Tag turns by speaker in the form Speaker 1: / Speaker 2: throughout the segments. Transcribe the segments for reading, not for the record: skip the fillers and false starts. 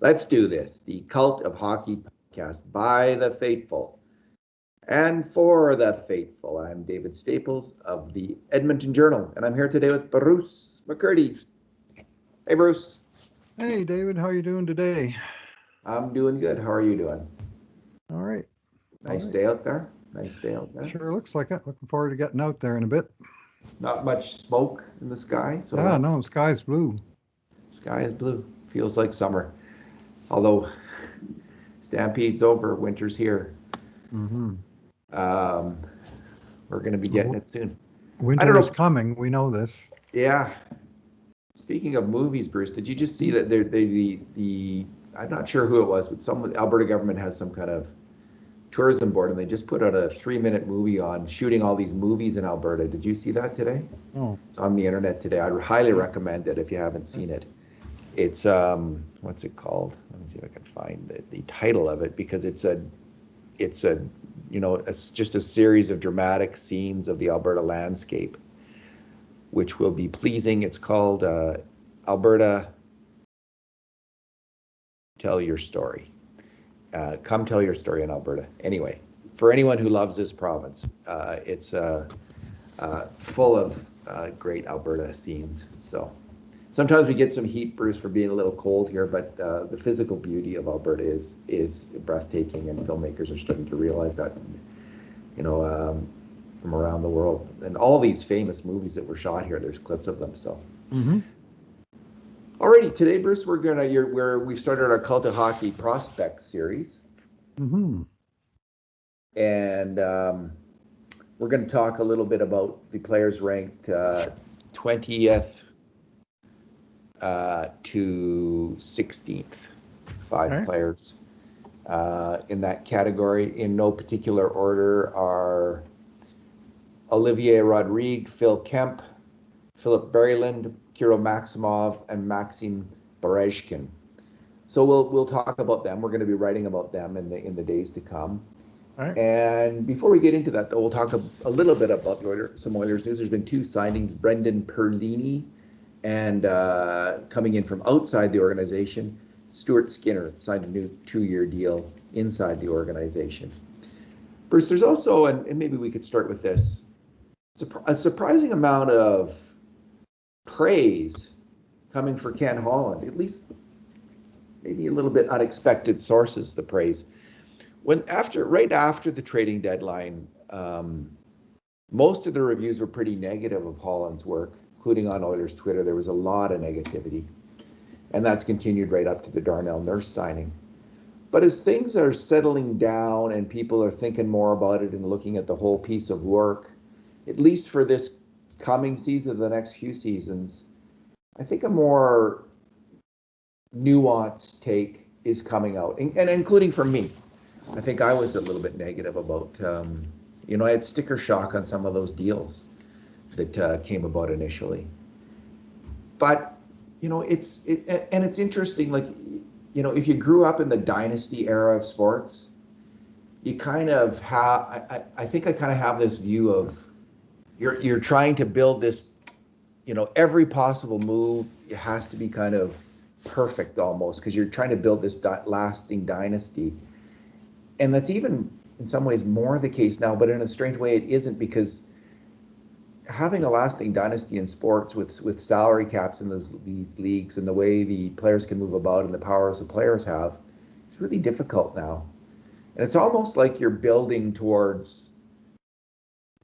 Speaker 1: Let's do this. The Cult of Hockey podcast by the faithful and for the faithful. I'm David Staples of the Edmonton Journal, and I'm here today with Bruce McCurdy. Hey, Bruce.
Speaker 2: Hey, David, how are you doing today?
Speaker 1: I'm doing good. How are you doing?
Speaker 2: All right, all
Speaker 1: Nice
Speaker 2: right.
Speaker 1: day out there. Nice day out there.
Speaker 2: Sure looks like it. Looking forward to getting out there in a bit.
Speaker 1: Not much smoke in the sky, so
Speaker 2: Yeah,
Speaker 1: that
Speaker 2: no, sky's blue.
Speaker 1: sky is blue. Feels like summer. Although Stampede's over, winter's here.
Speaker 2: Mm-hmm.
Speaker 1: Um, we're going to be getting it soon. I don't
Speaker 2: Winter is
Speaker 1: know.
Speaker 2: coming. We know this.
Speaker 1: Yeah, speaking of movies, Bruce, did you just see that the I'm not sure who it was, but some Alberta government has some kind of tourism board, and they just put out a 3-minute movie on shooting all these movies in Alberta. Did you see that today?
Speaker 2: Oh,
Speaker 1: It's on the internet today. I'd highly recommend it if you haven't seen it. It's what's it called? Let me see if I can find the title of it because it's a it's just a series of dramatic scenes of the Alberta landscape, which will be pleasing. It's called Alberta Tell Your Story. Come tell your story in Alberta. Anyway, for anyone who loves this province, it's full of great Alberta scenes. So sometimes we get some heat, Bruce, for being a little cold here, but the physical beauty of Alberta is breathtaking, and filmmakers are starting to realize that. You know, from around the world, and all these famous movies that were shot here. There's clips of them. So.
Speaker 2: mm-hmm.
Speaker 1: Alrighty, today, Bruce, we've started our Cult of Hockey Prospects series,
Speaker 2: Mm-hmm.
Speaker 1: and we're going to talk a little bit about the players ranked 20th to 16th,
Speaker 2: All
Speaker 1: five
Speaker 2: right.
Speaker 1: players in that category. In no particular order are Olivier Rodrigue, Phil Kemp, Philip Berryland, Kirill Maximov, and Maxim Berezhkin. So we'll talk about them. We're going to be writing about them in the days to come.
Speaker 2: All right.
Speaker 1: And before we get into that, though, we'll talk a little bit about some Oilers news. There's been two signings: Brendan Perlini, and coming in from outside the organization, Stuart Skinner signed a new 2-year deal inside the organization. Bruce, there's also, and maybe we could start with this, a surprising amount of praise coming for Ken Holland, at least maybe a little bit unexpected sources, the praise. Right after the trading deadline, most of the reviews were pretty negative of Holland's work, including on Oilers Twitter. There was a lot of negativity, and that's continued right up to the Darnell Nurse signing. But as things are settling down and people are thinking more about it and looking at the whole piece of work, at least for this coming season, the next few seasons, I think a more nuanced take is coming out, and including from me. I think I was a little bit negative about, I had sticker shock on some of those deals that came about initially. But, it's interesting, like, if you grew up in the dynasty era of sports, you kind of have, I think I kind of have this view of you're trying to build this, every possible move has to be kind of perfect almost because you're trying to build this lasting dynasty. And that's even in some ways more the case now, but in a strange way it isn't, because having a lasting dynasty in sports with salary caps in these leagues and the way the players can move about and the powers the players have, it's really difficult now. And it's almost like you're building towards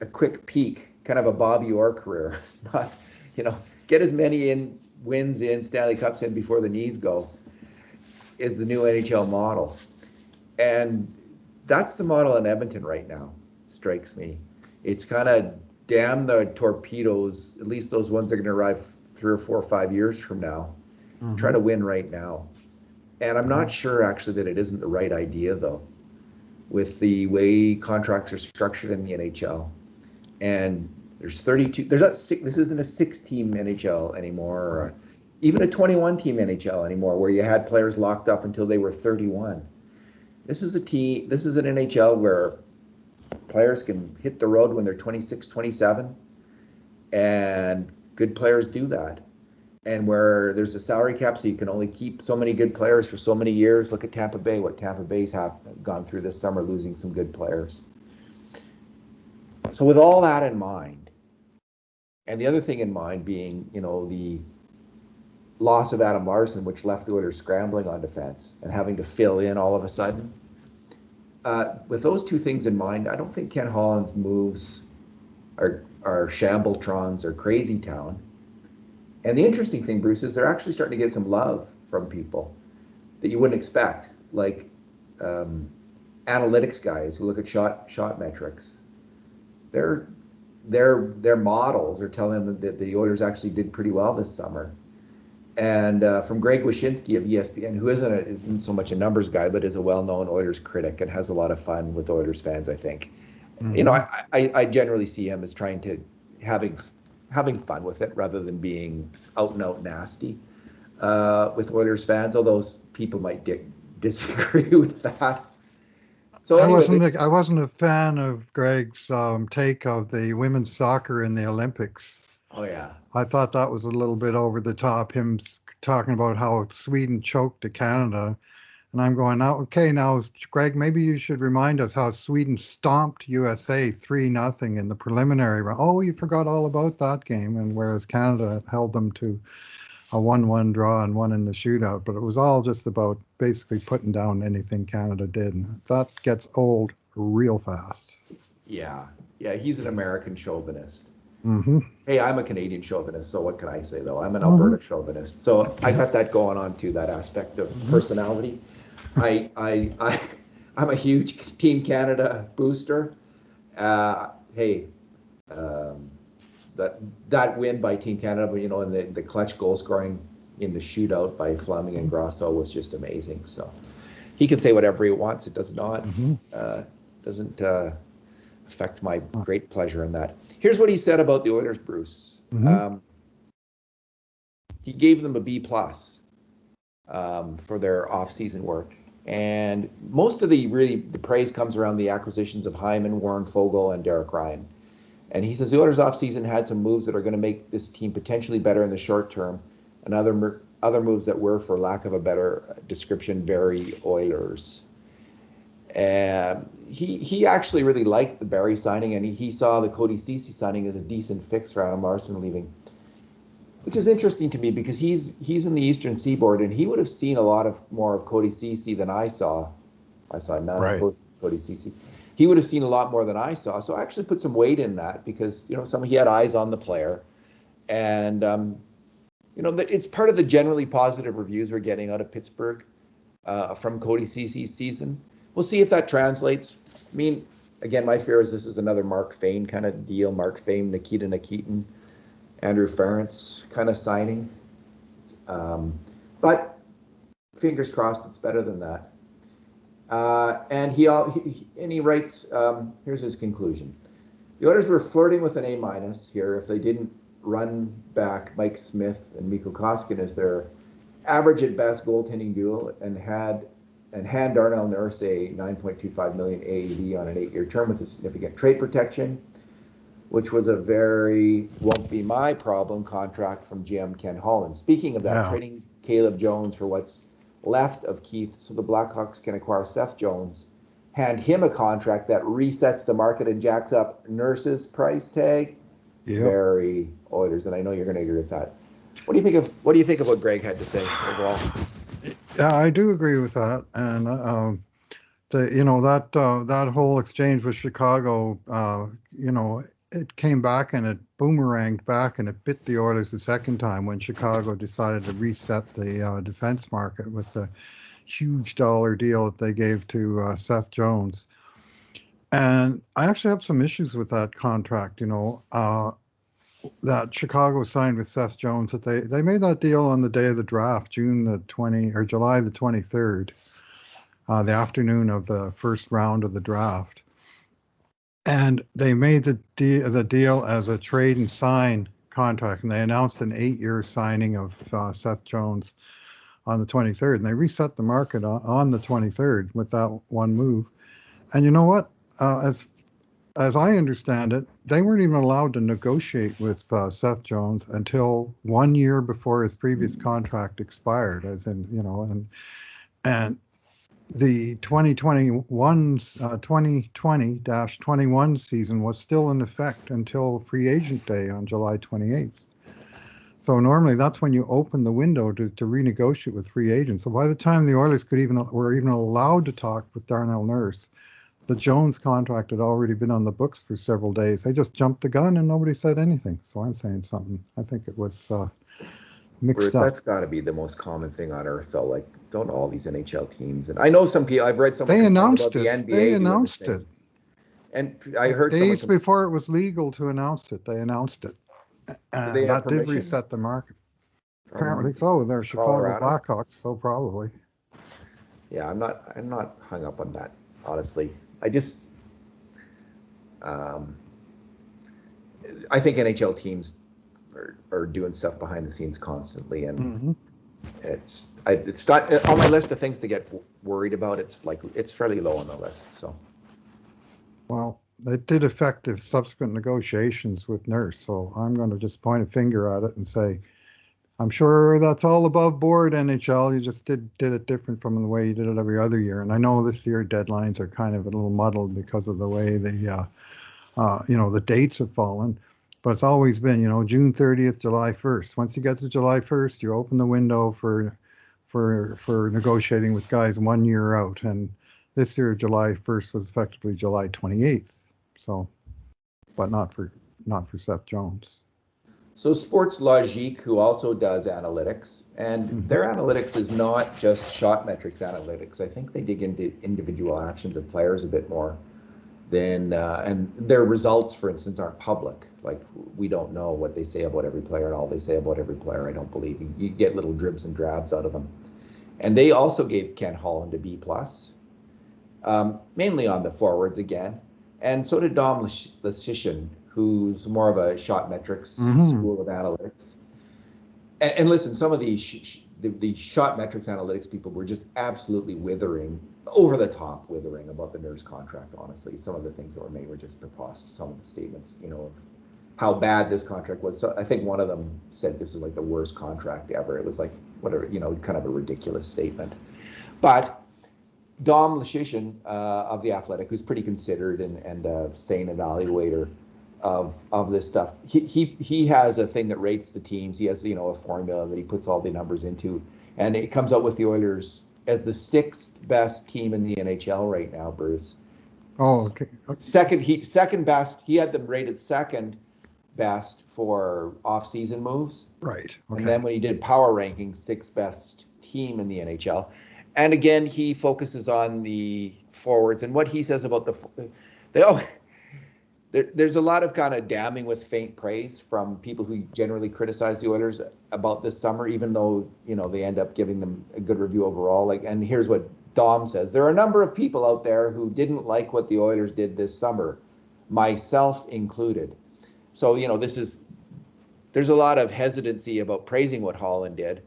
Speaker 1: a quick peak, kind of a Bobby Orr career. Not, get as many wins in, Stanley Cups in before the knees go, is the new NHL model. And that's the model in Edmonton right now, strikes me. It's kind of damn the torpedoes, at least those ones that are going to arrive 3 or 4 or 5 years from now. Try
Speaker 2: Mm-hmm.
Speaker 1: to win right now. And I'm
Speaker 2: Mm-hmm.
Speaker 1: not sure actually that it isn't the right idea, though, with the way contracts are structured in the NHL. And there's 32, there's not six, this isn't a 6-team NHL anymore, or
Speaker 2: Right.
Speaker 1: even a 21-team NHL anymore, where you had players locked up until they were 31. This is an NHL where players can hit the road when they're 26, 27, and good players do that. and where there's a salary cap, so you can only keep so many good players for so many years. Look at Tampa Bay, what Tampa Bay's have gone through this summer, losing some good players. So with all that in mind, and the other thing in mind being, the loss of Adam Larson, which left the Oilers scrambling on defense and having to fill in all of a sudden. With those two things in mind, I don't think Ken Holland's moves are Shambltrons or crazy town. And the interesting thing, Bruce, is they're actually starting to get some love from people that you wouldn't expect, like analytics guys who look at shot metrics. Their models are telling them that the Oilers actually did pretty well this summer. And from Greg Wyshynski of ESPN, who isn't so much a numbers guy, but is a well-known Oilers critic and has a lot of fun with Oilers fans, I think. Mm-hmm. I generally see him as trying to having fun with it rather than being out and out nasty with Oilers fans, although people might disagree with that. So anyway,
Speaker 2: I wasn't a fan of Greg's take of the women's soccer in the Olympics.
Speaker 1: Oh yeah,
Speaker 2: I thought that was a little bit over the top. Him talking about how Sweden choked to Canada, and I'm going, now, Greg, maybe you should remind us how Sweden stomped USA 3-0 in the preliminary round. Oh, you forgot all about that game, and whereas Canada held them to a 1-1 draw and won in the shootout, but it was all just about basically putting down anything Canada did, and that gets old real fast.
Speaker 1: Yeah, he's an American chauvinist.
Speaker 2: Mm-hmm.
Speaker 1: Hey, I'm a Canadian chauvinist, so what can I say, though? I'm an Alberta chauvinist. So I got that going on, too, that aspect of personality. I'm a huge Team Canada booster. That win by Team Canada, and the clutch goal scoring in the shootout by Fleming and Grosso was just amazing. So he can say whatever he wants. It does not doesn't affect my great pleasure in that. Here's what he said about the Oilers, Bruce. He gave them a B+ for their off-season work. And most of the praise comes around the acquisitions of Hyman, Warren Foegele, and Derek Ryan. And he says the Oilers offseason had some moves that are going to make this team potentially better in the short term, and other moves that were, for lack of a better description, very Oilers. And he actually really liked the Barrie signing, and he saw the Cody Ceci signing as a decent fix for Adam Larson leaving, which is interesting to me because he's in the Eastern Seaboard, and he would have seen a lot more of Cody Ceci than I saw. I saw none of Cody Ceci. He would have seen a lot more than I saw. So I actually put some weight in that because, he had eyes on the player. And, it's part of the generally positive reviews we're getting out of Pittsburgh from Cody Ceci's season. We'll see if that translates. I mean, again, my fear is this is another Mark Fane kind of deal. Mark Fane, Nikita Nikitin, Andrew Ference kind of signing. But fingers crossed it's better than that. And he writes, here's his conclusion. The Oilers were flirting with an A- here if they didn't run back Mike Smith and Mikko Koskinen as their average at best goaltending duo and hand Darnell Nurse a $9.25 million AAV on an 8-year term with a significant trade protection, which was a very won't be my problem contract from GM Ken Holland. Speaking of that, trading Caleb Jones for what's left of Keith so the Blackhawks can acquire Seth Jones, hand him a contract that resets the market and jacks up Nurse's price tag. Yep. Very Oilers, and I know you're going to agree with that. What do you think of what Greg had to say overall?
Speaker 2: Yeah, I do agree with that, and that whole exchange with Chicago, it came back and it boomeranged back and it bit the Oilers the second time when Chicago decided to reset the defense market with the huge dollar deal that they gave to Seth Jones. And I actually have some issues with that contract, that Chicago signed with Seth Jones, that they made that deal on the day of the draft, July the 23rd, the afternoon of the first round of the draft. And they made the deal as a trade and sign contract, and they announced an 8-year signing of Seth Jones on the 23rd, and they reset the market on the 23rd with that one move. And you know what? As as I understand it, they weren't even allowed to negotiate with Seth Jones until 1 year before his previous contract expired, as in, and the 2020-21 season was still in effect until free agent day on July 28th. So normally that's when you open the window to renegotiate with free agents. So by the time the Oilers were even allowed to talk with Darnell Nurse, the Jones contract had already been on the books for several days. They just jumped the gun and nobody said anything. So I'm saying something. I think it was mixed
Speaker 1: Bruce,
Speaker 2: up.
Speaker 1: that's got to be the most common thing on earth, though. Like, don't all these NHL teams, and I know some people. I've read someone
Speaker 2: They
Speaker 1: complain
Speaker 2: announced
Speaker 1: about the
Speaker 2: it.
Speaker 1: NBA
Speaker 2: They
Speaker 1: doing the
Speaker 2: announced
Speaker 1: same.
Speaker 2: it.
Speaker 1: And I heard
Speaker 2: Days
Speaker 1: someone
Speaker 2: before it was legal to announce it, they announced it.
Speaker 1: do they
Speaker 2: And
Speaker 1: have
Speaker 2: that did
Speaker 1: permission
Speaker 2: reset the market.
Speaker 1: from
Speaker 2: Apparently so. They're Chicago
Speaker 1: Colorado?
Speaker 2: Blackhawks, so probably.
Speaker 1: Yeah, I'm not hung up on that, honestly. I just, I think NHL teams are doing stuff behind the scenes constantly, and
Speaker 2: Mm-hmm.
Speaker 1: it's not on my list of things to get worried about. It's fairly low on the list. So,
Speaker 2: Well, it did affect the subsequent negotiations with Nurse, so I'm going to just point a finger at it and say, I'm sure that's all above board, NHL. You just did it different from the way you did it every other year. And I know this year deadlines are kind of a little muddled because of the way the dates have fallen. But it's always been, June 30th, July 1st. Once you get to July 1st, you open the window for negotiating with guys 1 year out. And this year, July 1st was effectively July 28th. So, but not for Seth Jones.
Speaker 1: So Sports Logique, who also does analytics, and their analytics is not just shot metrics analytics. I think they dig into individual actions of players a bit more than, and their results, for instance, aren't public. Like, we don't know what they say about every player, and all they say about every player, I don't believe. You get little dribs and drabs out of them. And they also gave Ken Holland a B+, mainly on the forwards again. And so did Dom Luszczyszyn, who's more of a shot metrics school of analytics. And listen, some of the shot metrics analytics people were just absolutely over the top withering about the Nurse contract, honestly. Some of the things that were made were just preposterous. Some of the statements, of how bad this contract was. So I think one of them said this is like the worst contract ever. It was like, whatever, kind of a ridiculous statement. But Dom Luszczyszyn of The Athletic, who's pretty considered and a sane evaluator of this stuff, he has a thing that rates the teams. He has a formula that he puts all the numbers into, and it comes out with the Oilers as the 6th best team in the NHL right now, Bruce.
Speaker 2: Oh, okay.
Speaker 1: Second best. He had them rated second best for off-season moves.
Speaker 2: Right. Okay.
Speaker 1: And then when he did power rankings, 6th best team in the NHL. And again, he focuses on the forwards, and what he says about there's a lot of kind of damning with faint praise from people who generally criticize the Oilers about this summer, even though, they end up giving them a good review overall. And here's what Dom says. There are a number of people out there who didn't like what the Oilers did this summer, myself included. So, there's a lot of hesitancy about praising what Holland did,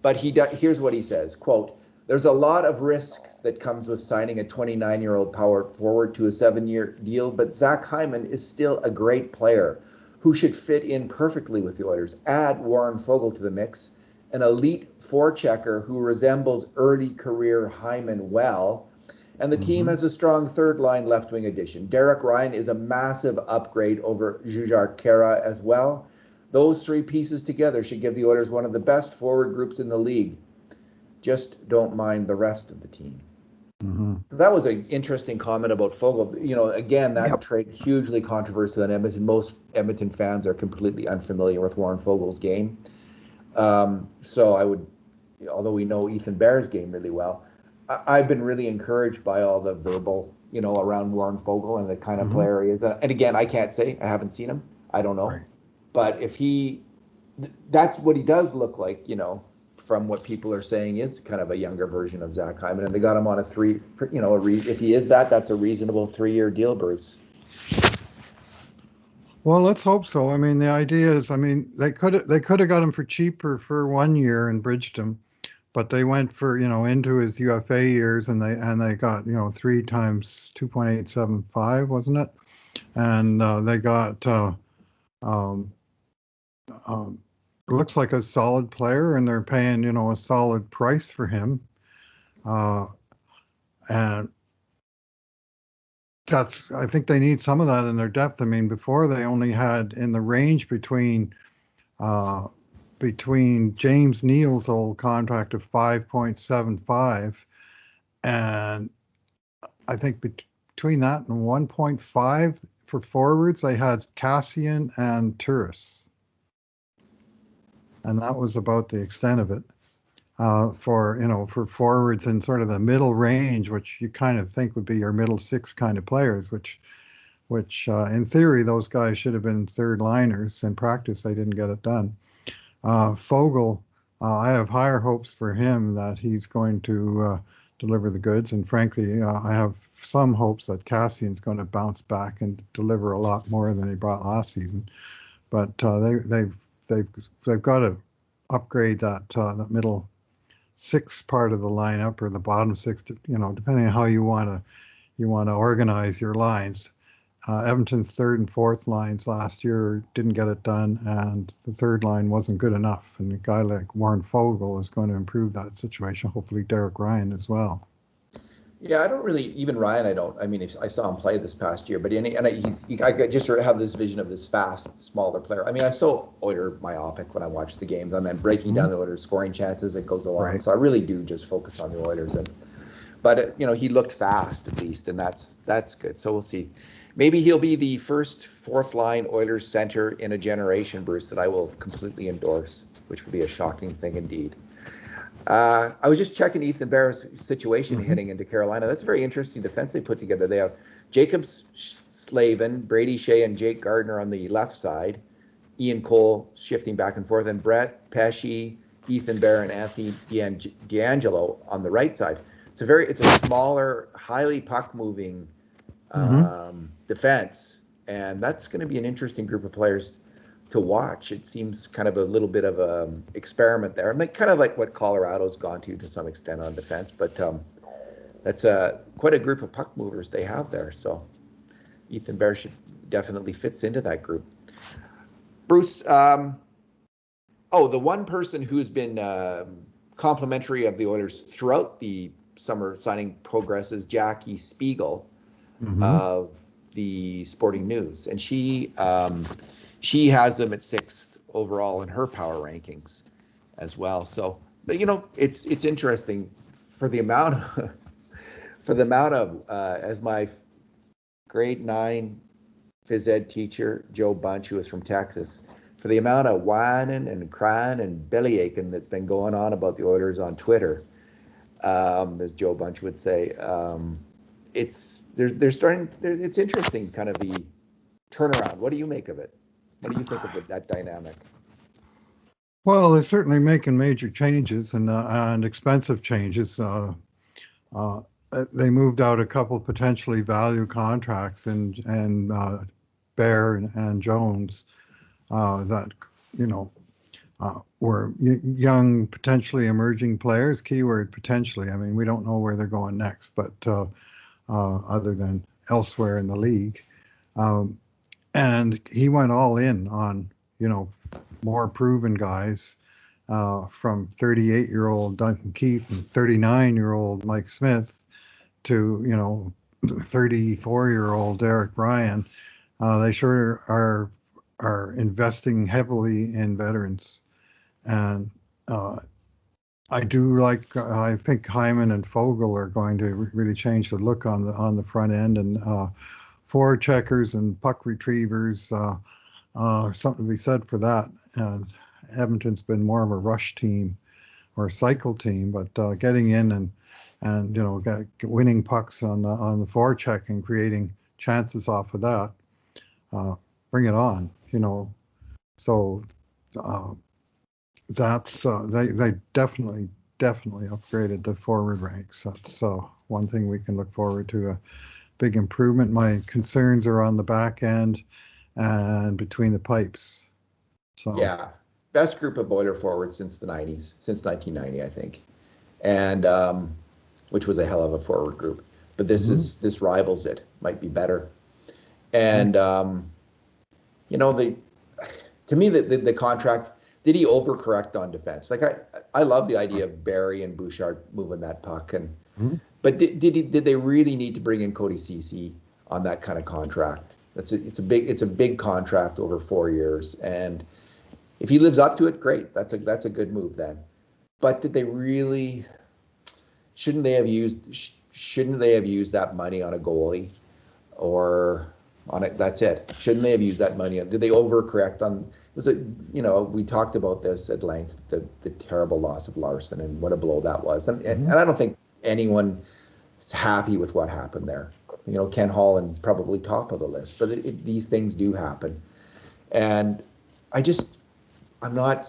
Speaker 1: but here's what he says, quote, "There's a lot of risk that comes with signing a 29-year-old power forward to a 7-year deal, but Zach Hyman is still a great player who should fit in perfectly with the Oilers. Add Warren Foegele to the mix, an elite forechecker who resembles early career Hyman well, and the team has a strong third-line left-wing addition. Derek Ryan is a massive upgrade over Jujhar Khaira as well. Those three pieces together should give the Oilers one of the best forward groups in the league. Just don't mind the rest of the team." So that was an interesting comment about Foegele. Again, that trade hugely controversial in Edmonton. Most Edmonton fans are completely unfamiliar with Warren Foegele's game. So I would, although we know Ethan Bear's game really well, I've been really encouraged by all the verbal, around Warren Foegele and the kind of player he is. And again, I can't say, I haven't seen him. I don't know. Right. But if that's what he does look like, from what people are saying is kind of a younger version of Zach Hyman, and they got him on if he is that's a reasonable 3-year deal, Bruce.
Speaker 2: Well, let's hope so. I mean, the idea is, they could have got him for cheaper for 1 year and bridged him, but they went for, into his UFA years, and they got, 3 times 2.875, wasn't it? and they got looks like a solid player, and they're paying a solid price for him, and I think they need some of that in their depth. I mean, before they only had in the range between James Neal's old contract of 5.75, and I think between that and 1.5 for forwards, they had Cassian and Turris, and that was about the extent of it. For forwards in sort of the middle range, which you kind of think would be your middle six kind of players, which in theory those guys should have been third liners. In practice, they didn't get it done. Foegele, I have higher hopes for him that he's going to deliver the goods, and frankly, I have some hopes that Cassian's going to bounce back and deliver a lot more than he brought last season. But they've got to upgrade that middle six part of the lineup, or the bottom six, depending on how you want to organize your lines. Edmonton's third and fourth lines last year didn't get it done, and the third line wasn't good enough. And a guy like Warren Foegele is going to improve that situation. Hopefully, Derek Ryan as well.
Speaker 1: Yeah, I don't really, even Ryan, I mean, I saw him play this past year, but I just sort of have this vision of this fast, smaller player. I mean, I'm still Oiler myopic when I watch the games. I'm breaking down the Oilers' scoring chances as it goes along. Right. So I really do just focus on the Oilers. But he looked fast at least, and that's good. So we'll see. Maybe he'll be the first fourth line Oilers center in a generation, Bruce, that I will completely endorse, which would be a shocking thing indeed. I was just checking Ethan Bear's situation heading into Carolina. That's a very interesting defense they put together. They have Jacob Slavin, Brady Shea, and Jake Gardner on the left side. Ian Cole shifting back and forth, and Brett Pesce, Ethan Bear, and Anthony D'Angelo on the right side. It's a smaller, highly puck-moving defense, and that's going to be an interesting group of players to watch. It seems kind of a little bit of a experiment there. I mean, kind of like what Colorado's gone to some extent on defense, but that's quite a group of puck movers they have there. So Ethan Bear definitely fits into that group. Bruce, the one person who's been complimentary of the Oilers throughout the summer signing progress is Jackie Spiegel of the Sporting News, and she has them at 6th overall in her power rankings as well. So, but it's interesting for the amount of as my grade 9 phys ed teacher Joe Bunch, who is from Texas, for the amount of whining and crying and belly aching that's been going on about the Oilers on Twitter, as Joe Bunch would say, it's interesting, kind of the turnaround. What do you make of it? What do you think of that dynamic?
Speaker 2: Well, they're certainly making major changes and expensive changes. They moved out a couple potentially value contracts and Bear and Jones that were young, potentially emerging players. Keyword potentially. I mean, we don't know where they're going next, but other than elsewhere in the league. And he went all in on, more proven guys, from 38-year-old Duncan Keith and 39-year-old Mike Smith to, 34-year-old Derek Ryan. They sure are investing heavily in veterans. And I think Hyman and Foegele are going to really change the look on the front end, and forward checkers and puck retrievers, something to be said for that. And Edmonton's been more of a rush team or a cycle team, but getting in and winning pucks on the forecheck and creating chances off of that, bring it on. So that's they definitely upgraded the forward ranks. That's one thing we can look forward to. A big improvement. My concerns are on the back end and between the pipes. So
Speaker 1: yeah, best group of Oiler forwards since the 90s, since 1990, I think, and which was a hell of a forward group. But this rivals it. Might be better. And to me, the contract, did he overcorrect on defense? Like I love the idea of Barry and Bouchard moving that puck, but did they really need to bring in Cody Ceci on that kind of contract? It's a big contract over 4 years, and if he lives up to it, great. That's a good move then. But did they really? Shouldn't they have used that money on a goalie, or on it? That's it. Shouldn't they have used that money? Did they overcorrect on? We talked about this at length, the terrible loss of Larson and what a blow that was, and I don't think anyone is happy with what happened there. Ken Holland probably top of the list, but these things do happen, and I'm not,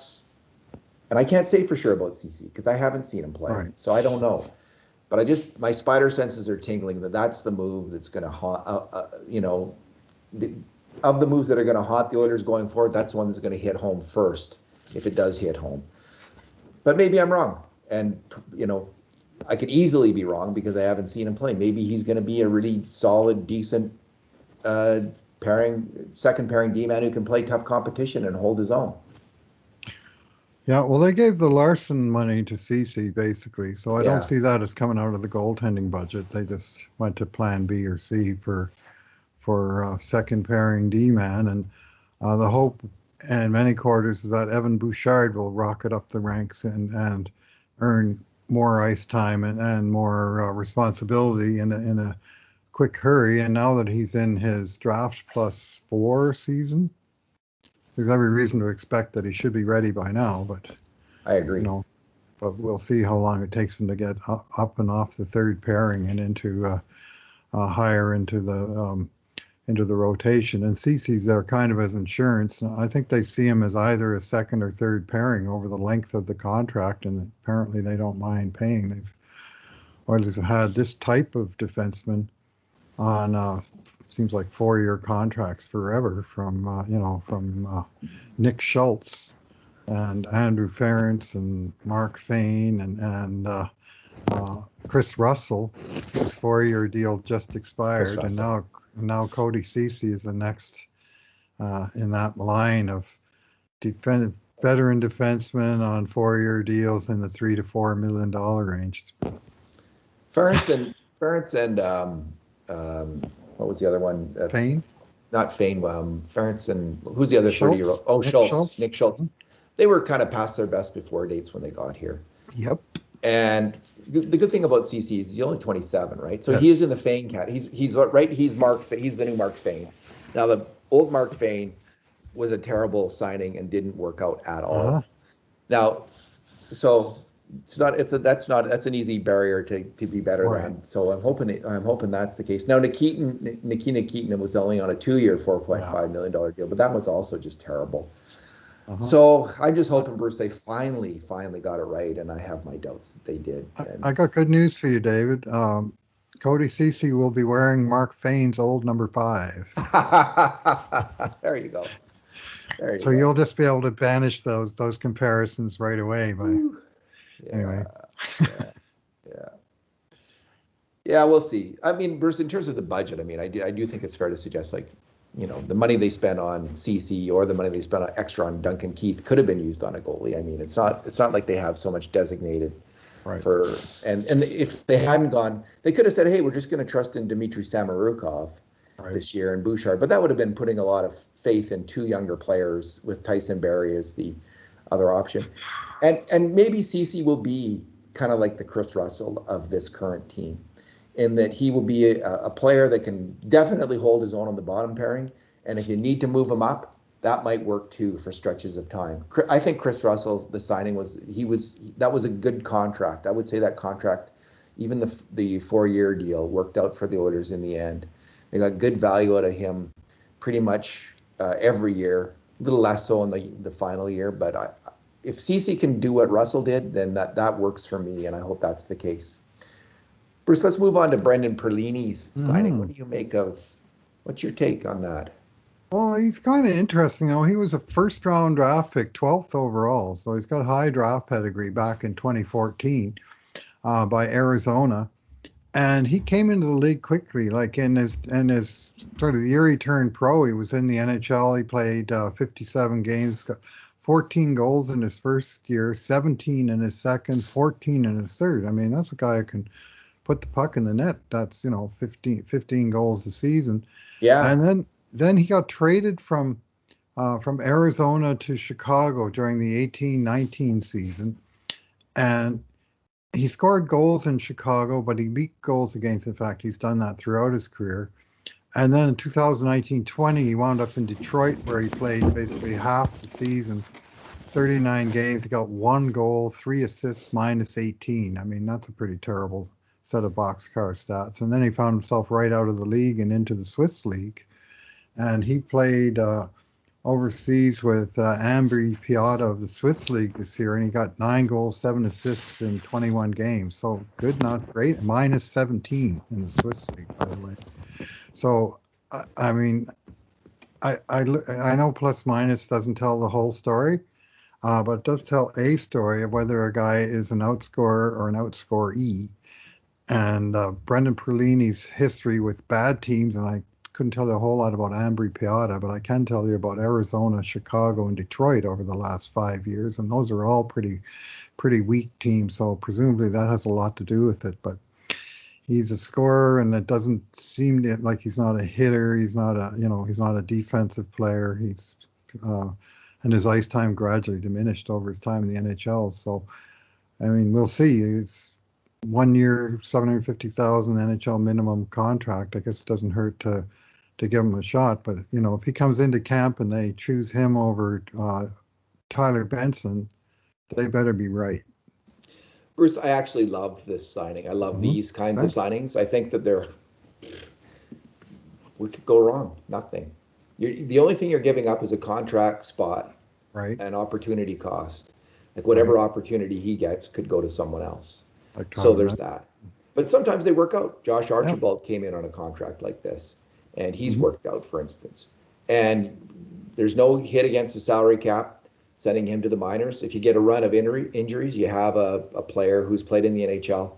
Speaker 1: and I can't say for sure about CC because I haven't seen him play, so I don't know. But my spider senses are tingling that that's the move that's going to haunt, of the moves that are going to haunt the Oilers going forward, that's the one that's going to hit home first, if it does hit home. But maybe I'm wrong, and I could easily be wrong because I haven't seen him play. Maybe he's going to be a really solid, decent second pairing D-man who can play tough competition and hold his own.
Speaker 2: Yeah, well, they gave the Larson money to Ceci basically, so I don't see that as coming out of the goaltending budget. They just went to Plan B or C for second pairing D-man, and the hope in many quarters is that Evan Bouchard will rocket up the ranks and earn more ice time and more responsibility in a quick hurry. And now that he's in his draft +4 season, there's every reason to expect that he should be ready by now, but
Speaker 1: I agree.
Speaker 2: But we'll see how long it takes him to get up and off the third pairing and into higher into the rotation. And Ceci's there kind of as insurance. I think they see him as either a second or third pairing over the length of the contract, and apparently they don't mind paying. They've had this type of defenseman on seems like 4-year contracts forever from Nick Schultz and Andrew Ference and Mark Fane and Chris Russell, whose 4-year deal just expired, and now Cody Ceci is the next in that line of veteran defensemen on 4-year deals in the $3 to $4 million range.
Speaker 1: Ference and what was the other one?
Speaker 2: Fane?
Speaker 1: Not Fane. Ference and who's the other 30-year-old? Oh, Nick Schultz. They were kind of past their best before dates when they got here.
Speaker 2: Yep.
Speaker 1: And the good thing about CC is he's only 27, right? So he is in the Fane cat. He's right. He's the new Mark Fane. Now the old Mark Fane was a terrible signing and didn't work out at all. Now, so that's an easy barrier to be better than. So I'm hoping that's the case. Now Nikita Keaton was only on a 2-year $4.5 million deal, but that was also just terrible. So I'm just hoping, Bruce, they finally got it right, and I have my doubts that they did.
Speaker 2: I got good news for you, David. Cody Ceci will be wearing Mark Fane's old number 5.
Speaker 1: There you go.
Speaker 2: So you'll just be able to banish those comparisons right away. Anyway.
Speaker 1: Yeah, we'll see. I mean, Bruce, in terms of the budget, I mean, I do think it's fair to suggest, like, the money they spent on CC or the money they spent on extra on Duncan Keith could have been used on a goalie. I mean, it's not like they have so much designated for, and if they hadn't gone, they could have said, hey, we're just going to trust in Dmitry Samorukov this year and Bouchard, but that would have been putting a lot of faith in 2 younger players with Tyson Barrie as the other option. And maybe CC will be kind of like the Chris Russell of this current team, in that he will be a player that can definitely hold his own on the bottom pairing. And if you need to move him up, that might work too for stretches of time. I think Chris Russell, the signing that was a good contract. I would say that contract, even the 4-year deal, worked out for the Oilers in the end. They got good value out of him pretty much every year, a little less so in the final year. But if CC can do what Russell did, then that works for me, and I hope that's the case. Bruce, let's move on to Brendan Perlini's signing. What do you make of? What's your take on that?
Speaker 2: Well, he's kind of interesting. He was a first-round draft pick, 12th overall, so he's got high draft pedigree back in 2014 by Arizona. And he came into the league quickly, like in his sort of the year he turned pro, he was in the NHL. He played 57 games, got 14 goals in his first year, 17 in his second, 14 in his third. I mean, that's a guy who can put the puck in the net. That's 15 goals a season.
Speaker 1: Yeah.
Speaker 2: And then he got traded from Arizona to Chicago during the 18-19 season, and he scored goals in Chicago, but he leaked goals against. In fact, he's done that throughout his career. And then in 2019-20, he wound up in Detroit, where he played basically half the season, 39 games. He got 1 goal, 3 assists, minus 18. I mean, that's a pretty terrible set of boxcar stats. And then he found himself right out of the league and into the Swiss league. And he played overseas with Ambry Piotta of the Swiss League this year, and he got 9 goals, 7 assists in 21 games. So good, not great. Minus 17 in the Swiss League, by the way. So I mean, I know plus minus doesn't tell the whole story, but it does tell a story of whether a guy is an outscorer or an outscoree. And Brendan Perlini's history with bad teams, and I couldn't tell you a whole lot about Ambry Piotta, but I can tell you about Arizona, Chicago, and Detroit over the last 5 years, and those are all pretty weak teams. So presumably that has a lot to do with it. But he's a scorer, and it doesn't seem like he's not a hitter. He's not a defensive player. And his ice time gradually diminished over his time in the NHL. So I mean, we'll see. It's 1 year, 750,000 NHL minimum contract. I guess it doesn't hurt to give him a shot. But if he comes into camp and they choose him over Tyler Benson, they better be right.
Speaker 1: Bruce, I actually love this signing. I love these kinds of signings. I think that what could go wrong? Nothing. The only thing you're giving up is a contract spot,
Speaker 2: Right.
Speaker 1: and opportunity cost. Like whatever opportunity he gets could go to someone else. So there's that. But sometimes they work out. Josh Archibald came in on a contract like this, and he's worked out, for instance. And there's no hit against the salary cap sending him to the minors. If you get a run of injuries, you have a player who's played in the NHL.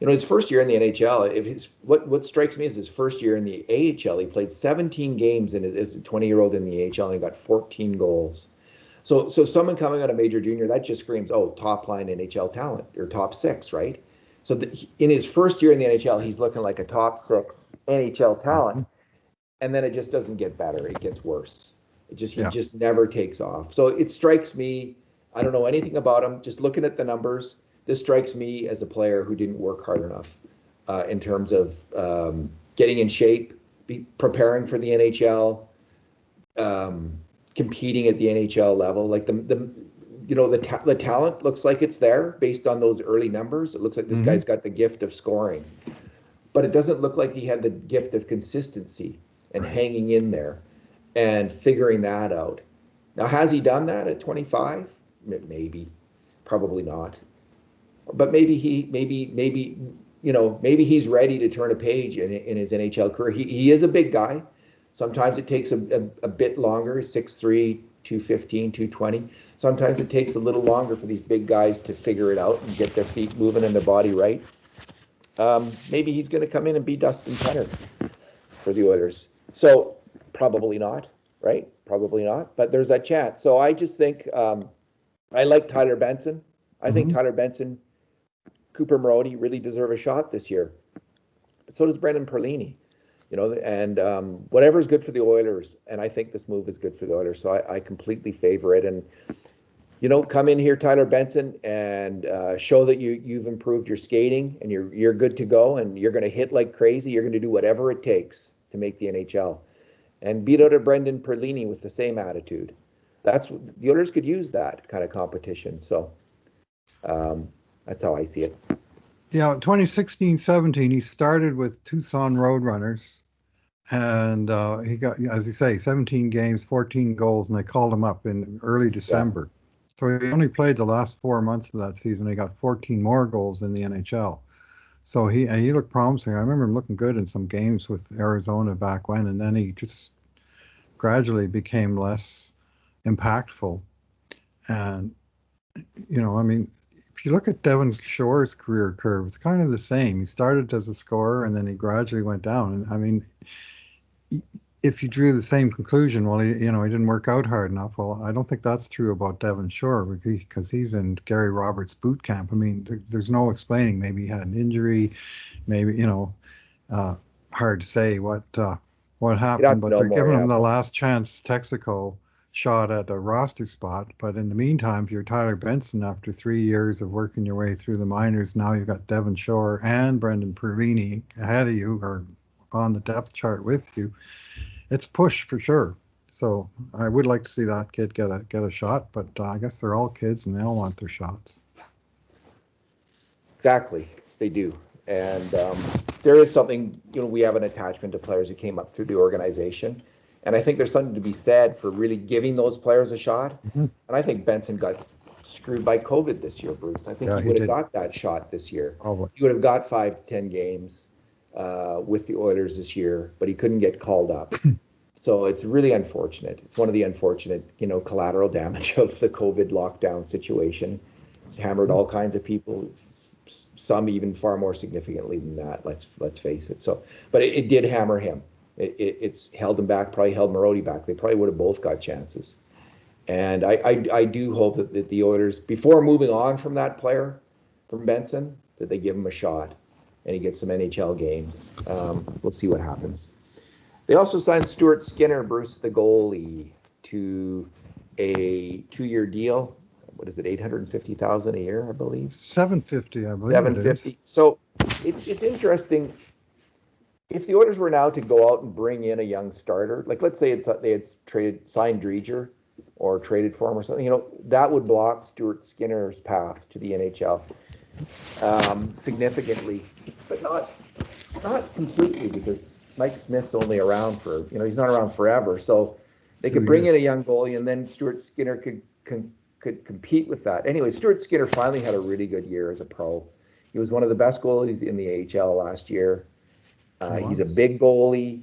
Speaker 1: His first year in the NHL, what strikes me is his first year in the AHL, he played 17 games as a 20-year-old in the AHL, and he got 14 goals. So someone coming out of major junior, that just screams, top line NHL talent, or top six, right? So in his first year in the NHL, he's looking like a top six NHL talent, and then it just doesn't get better. It gets worse. He just never takes off. So it strikes me, I don't know anything about him, just looking at the numbers, this strikes me as a player who didn't work hard enough in terms of getting in shape, preparing for the NHL, competing at the NHL level. Like the talent looks like it's there based on those early numbers. It looks like this guy's got the gift of scoring, but it doesn't look like he had the gift of consistency and hanging in there and figuring that out. Now, has he done that at 25? Maybe, probably not. But maybe maybe he's ready to turn a page in his NHL career. He is a big guy. Sometimes it takes a bit longer, 6'3", 215, 220. Sometimes it takes a little longer for these big guys to figure it out and get their feet moving and their body right. Maybe he's going to come in and be Dustin Penner for the Oilers. So probably not, right? Probably not. But there's that chance. So I just think I like Tyler Benson. I think Tyler Benson, Cooper Marody really deserve a shot this year. But so does Brendan Perlini. And whatever's good for the Oilers, and I think this move is good for the Oilers, so I completely favor it. And come in here, Tyler Benson, and show that you've improved your skating, and you're good to go, and you're going to hit like crazy. You're going to do whatever it takes to make the NHL, and beat out a Brendan Perlini with the same attitude. The Oilers could use that kind of competition. So that's how I see it.
Speaker 2: Yeah, 2016-17, he started with Tucson Roadrunners, and he got, as you say, 17 games, 14 goals, and they called him up in early December. So he only played the last 4 months of that season. He got 14 more goals in the NHL. So he looked promising. I remember him looking good in some games with Arizona back when, and then he just gradually became less impactful. And, I mean, if you look at Devon Shore's career curve, it's kind of the same. He started as a scorer and then he gradually went down. And I mean, if you drew the same conclusion, well, he didn't work out hard enough. Well, I don't think that's true about Devon Shore because he's in Gary Roberts' boot camp. I mean, there's no explaining. Maybe he had an injury, maybe, hard to say what
Speaker 1: You'd have
Speaker 2: happened,
Speaker 1: to
Speaker 2: but
Speaker 1: know
Speaker 2: they're
Speaker 1: more.
Speaker 2: giving
Speaker 1: Yeah.
Speaker 2: him the last chance Texaco shot at a roster spot. But in the meantime, if you're Tyler Benson, after 3 years of working your way through the minors, now you've got Devon Shore and Brendan Perlini ahead of you or on the depth chart with you. It's push for sure. So I would like to see that kid get a shot, but I guess they're all kids and they all want their shots.
Speaker 1: Exactly, they do. And there is something, we have an attachment to players who came up through the organization. And I think there's something to be said for really giving those players a shot.
Speaker 2: Mm-hmm.
Speaker 1: And I think Benson got screwed by COVID this year, Bruce. I think he would have got that shot this year.
Speaker 2: Probably.
Speaker 1: He would have got 5 to 10 games with the Oilers this year, but he couldn't get called up. So it's really unfortunate. It's one of the unfortunate, collateral damage of the COVID lockdown situation. It's hammered all kinds of people, some even far more significantly than that. Let's face it. So, but it did hammer him. It's held him back. Probably held Marody back. They probably would have both got chances. And I do hope that the Oilers, before moving on from that player, from Benson, that they give him a shot and he gets some NHL games. We'll see what happens. They also signed Stuart Skinner, Bruce, the goalie, to a 2-year deal. What is it, $850,000 a year, I believe?
Speaker 2: $750, I believe.
Speaker 1: $750. So it's interesting. If the Oilers were now to go out and bring in a young starter, like let's say they had signed Dreger or traded for him or something, that would block Stuart Skinner's path to the NHL significantly, but not completely, because Mike Smith's only around for, he's not around forever. So they could bring in a young goalie, and then Stuart Skinner could compete with that. Anyway, Stuart Skinner finally had a really good year as a pro. He was one of the best goalies in the AHL last year. He's a big goalie.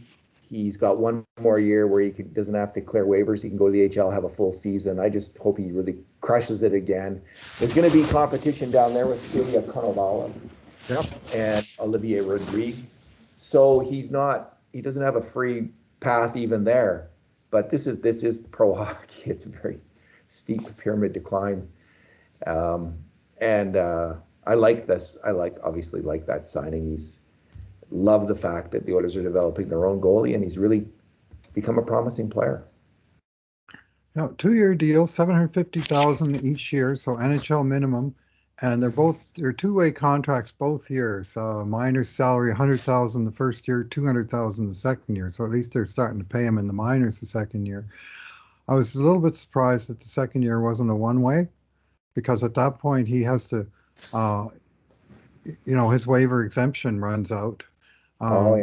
Speaker 1: He's got one more year where he doesn't have to clear waivers. He can go to the AHL, have a full season. I just hope he really crushes it again. There's going to be competition down there with Ilya Konovalov and Olivier Rodrigue. So he doesn't have a free path even there. But this is pro hockey. It's a very steep pyramid decline. And I like this. Obviously like that signing. Love the fact that the Oilers are developing their own goalie, and he's really become a promising player.
Speaker 2: Yeah, 2-year deal, $750,000 each year, so NHL minimum, and they're two-way contracts both years. Minors salary $100,000 the first year, $200,000 the second year. So at least they're starting to pay him in the minors the second year. I was a little bit surprised that the second year wasn't a one-way, because at that point he has to, his waiver exemption runs out. But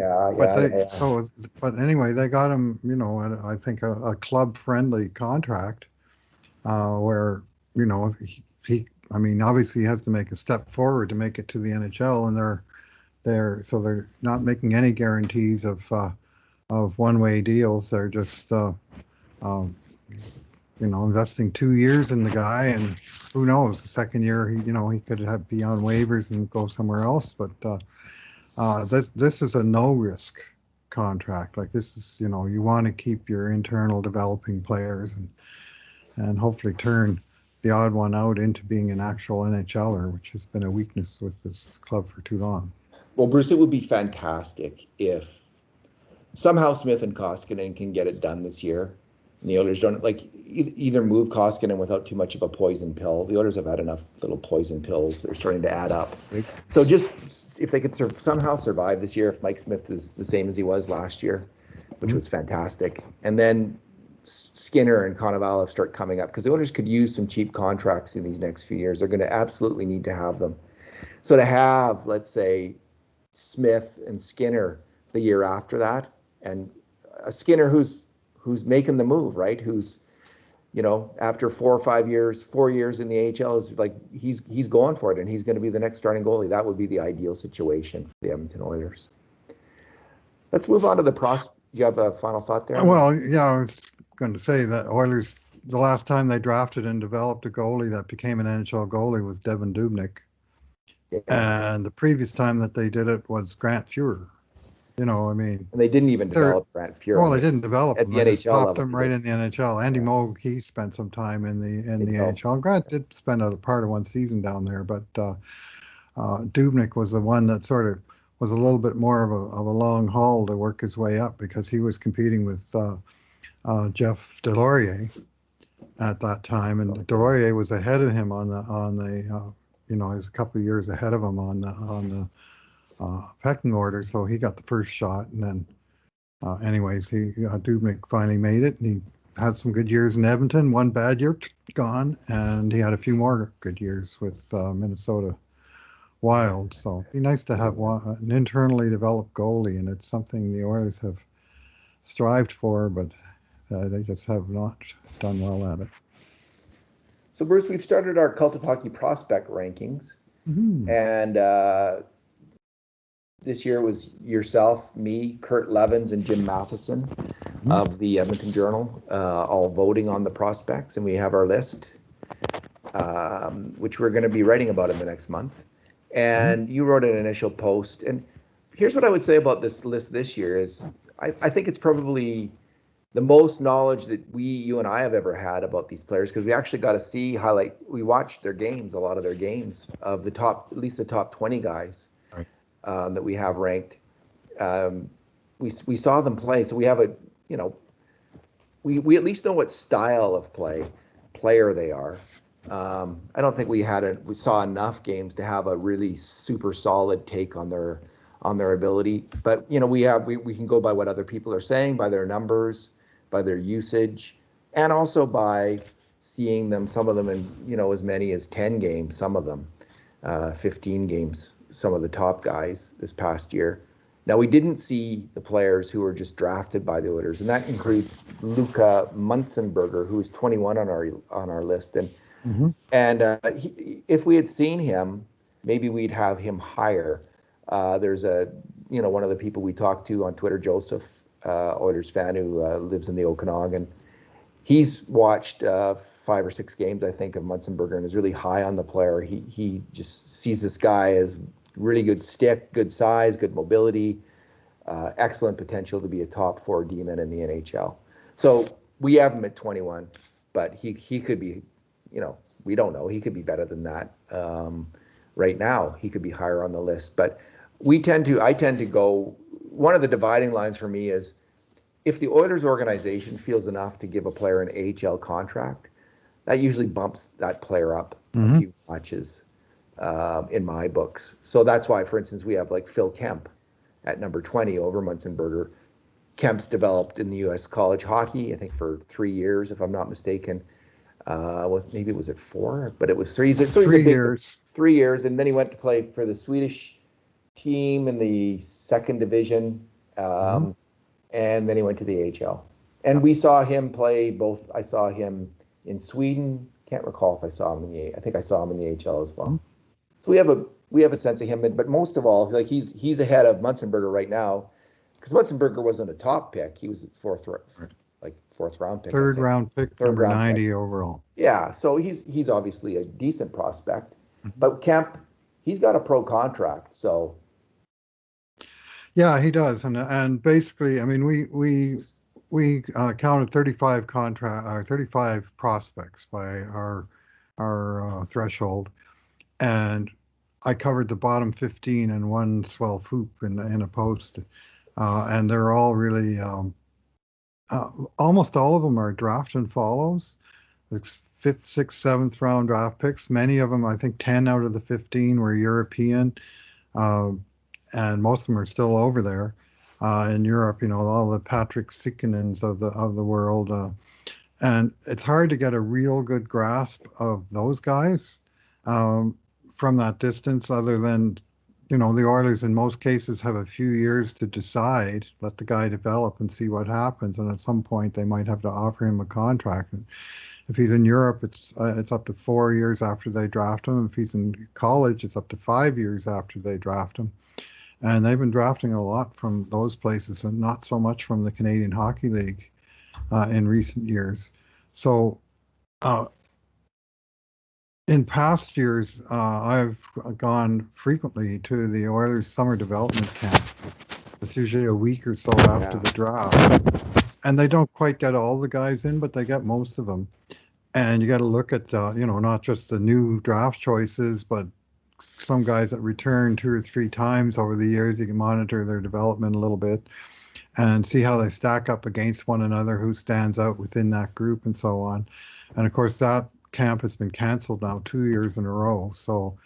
Speaker 2: anyway, they got him, I think a club-friendly contract, where, obviously he has to make a step forward to make it to the NHL, and they're not making any guarantees of one-way deals. They're just, investing 2 years in the guy, and who knows, the second year he could be on waivers and go somewhere else, but. This is a no-risk contract. Like, this is, you want to keep your internal developing players and hopefully turn the odd one out into being an actual NHLer, which has been a weakness with this club for too long.
Speaker 1: Well, Bruce, it would be fantastic if somehow Smith and Koskinen can get it done this year. And the Oilers don't, either move Koskinen without too much of a poison pill. The Oilers have had enough little poison pills. They're starting to add up. So just if they could somehow survive this year, if Mike Smith is the same as he was last year, which was fantastic, and then Skinner and Konovalov start coming up, because the Oilers could use some cheap contracts in these next few years. They're going to absolutely need to have them. So to have, let's say, Smith and Skinner the year after that, and a Skinner who's making the move, right? Who's, after 4 years in the AHL, is like he's going for it, and he's going to be the next starting goalie. That would be the ideal situation for the Edmonton Oilers. Let's move on to the Do you have a final thought there?
Speaker 2: Well, yeah, I was going to say that Oilers the last time they drafted and developed a goalie that became an NHL goalie was Devin Dubnyk.
Speaker 1: Yeah.
Speaker 2: And the previous time that they did it was Grant Fuhrer. I mean,
Speaker 1: And they didn't even develop Grant Fuhrer.
Speaker 2: well, they didn't develop
Speaker 1: at
Speaker 2: him.
Speaker 1: the
Speaker 2: They just
Speaker 1: NHL
Speaker 2: popped
Speaker 1: level.
Speaker 2: him right in the NHL. Andy Moog, he spent some time in the NHL. Grant did spend a part of one season down there, but Dubnyk was the one that sort of was a little bit more of a long haul to work his way up, because he was competing with Jeff Delorier at that time, and Delorier was ahead of him on the he was a couple of years ahead of him on the pecking order, so he got the first shot, and then anyways, Dubnyk finally made it, and he had some good years in Edmonton. One bad year, gone, and he had a few more good years with Minnesota Wild. So it'd be nice to have an internally developed goalie, and it's something the Oilers have strived for, but they just have not done well at it.
Speaker 1: So, Bruce, we've started our Cult of Hockey prospect rankings, and this year was yourself, me, Kurt Levins, and Jim Matheson of the Edmonton Journal, all voting on the prospects, and we have our list, which we're going to be writing about in the next month. And you wrote an initial post, and here's what I would say about this list this year is I think it's probably the most knowledge that you and I have ever had about these players, because we actually got to we watched their games, a lot of their games of the top, at least the top 20 guys that we have ranked. We saw them play, so we have we at least know what style of player they are. I don't think we saw enough games to have a really super solid take on their ability, but we can go by what other people are saying, by their numbers, by their usage, and also by seeing them, some of them in as many as 10 games, some of them 15 games, some of the top guys this past year. Now, we didn't see the players who were just drafted by the Oilers, and that includes Luka Munzenberger, who's 21 on our list, and if we had seen him, maybe we'd have him higher. There's one of the people we talked to on Twitter, Joseph, Oilers fan who lives in the Okanagan. He's watched 5 or 6 games, I think, of Munzenberger, and is really high on the player. He just sees this guy as really good stick, good size, good mobility, excellent potential to be a top 4 D-man in the NHL. So we have him at 21, but he could be, we don't know. He could be better than that. Right now, he could be higher on the list, but I tend to go, one of the dividing lines for me is if the Oilers organization feels enough to give a player an AHL contract, that usually bumps that player up a few notches in my books. So that's why, for instance, we have like Phil Kemp at number 20 over Munzenberger. Kemp's developed in the U.S. college hockey, I think, for 3 years, if I'm not mistaken. Maybe it was at 4, but it was 3. So he's
Speaker 2: 3 years.
Speaker 1: 3 years, and then he went to play for the Swedish team in the 2nd division, and then he went to the AHL. And we saw him play both. I saw him in Sweden. Can't recall if I saw him I think I saw him in the AHL as well. So we have a sense of him, but most of all, like he's ahead of Munzenberger right now, because Munzenberger wasn't a top pick. He was a 4th round pick.
Speaker 2: 3rd round pick, number 90 overall.
Speaker 1: Yeah, so he's obviously a decent prospect, but Kemp, he's got a pro contract, so.
Speaker 2: Yeah, he does, and basically, I mean, we counted 35 prospects by our threshold, and I covered the bottom 15 in one swell hoop in a post, and they're all really almost all of them are draft and follows. It's 5th, 6th, 7th round draft picks. Many of them, I think 10 out of the 15 were European. And most of them are still over there in Europe. All the Patrick Sikkonens of the world, and it's hard to get a real good grasp of those guys from that distance. Other than, the Oilers in most cases have a few years to decide, let the guy develop and see what happens, and at some point they might have to offer him a contract. And if he's in Europe, it's up to 4 years after they draft him. If he's in college, it's up to 5 years after they draft him. And they've been drafting a lot from those places and not so much from the Canadian Hockey League in recent years. So Uh, in past years, I've gone frequently to the Oilers summer development camp. It's usually a week or so after
Speaker 1: Yeah.
Speaker 2: the draft. And they don't quite get all the guys in, but they get most of them. And you got to look at, not just the new draft choices, but some guys that return 2 or 3 times over the years. You can monitor their development a little bit and see how they stack up against one another, who stands out within that group, and so on. And of course, that camp has been canceled now 2 years in a row. So,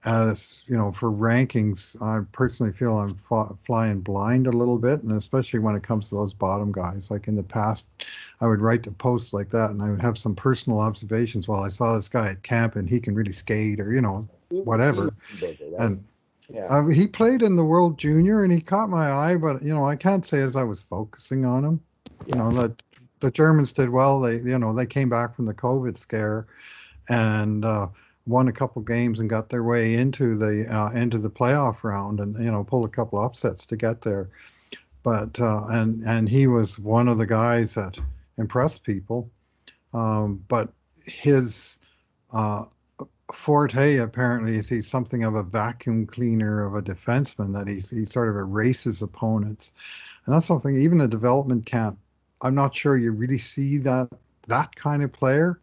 Speaker 2: as you know, for rankings, I personally feel I'm flying blind a little bit, and especially when it comes to those bottom guys. Like in the past, I would write a post like that, and I would have some personal observations. Well, I saw this guy at camp, and he can really skate, or
Speaker 1: We've seen
Speaker 2: whatever.
Speaker 1: Booger, right?
Speaker 2: And
Speaker 1: Yeah.
Speaker 2: he played in the World Junior, and he caught my eye, but I can't say as I was focusing on him.
Speaker 1: Yeah.
Speaker 2: That the Germans did well. They came back from the COVID scare and won a couple games and got their way into the playoff round, and pulled a couple upsets to get there. But and he was one of the guys that impressed people. But his uh, forte apparently is he's something of a vacuum cleaner of a defenseman, that he sort of erases opponents, and that's something even a development camp. I'm not sure you really see that kind of player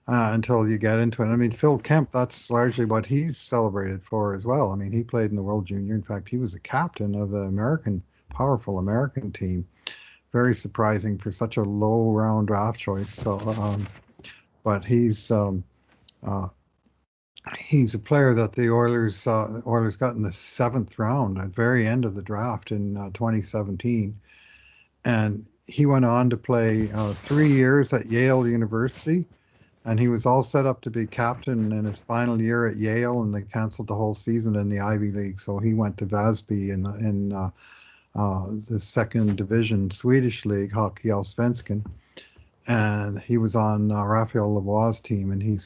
Speaker 2: until you get into it. I mean, Phil Kemp, that's largely what he's celebrated for as well. I mean, he played in the World Junior. In fact, he was the captain of the powerful American team. Very surprising for such a low round draft choice. So, but uh, he's a player that the Oilers got in the seventh round at the very end of the draft in 2017, and he went on to play 3 years at Yale University, and he was all set up to be captain in his final year at Yale, and they canceled the whole season in the Ivy League, so he went to Vasby in the second division Swedish league, Hockey Allsvenskan, and he was on Raphael Lavoie's team, and he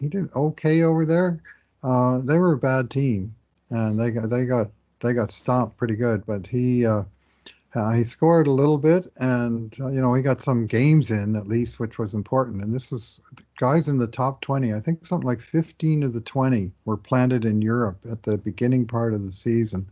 Speaker 2: did okay over there. They were a bad team, and they got stomped pretty good. But he scored a little bit, and he got some games in at least, which was important. And this was guys in the top 20. I think something like 15 of the 20 were planted in Europe at the beginning part of the season,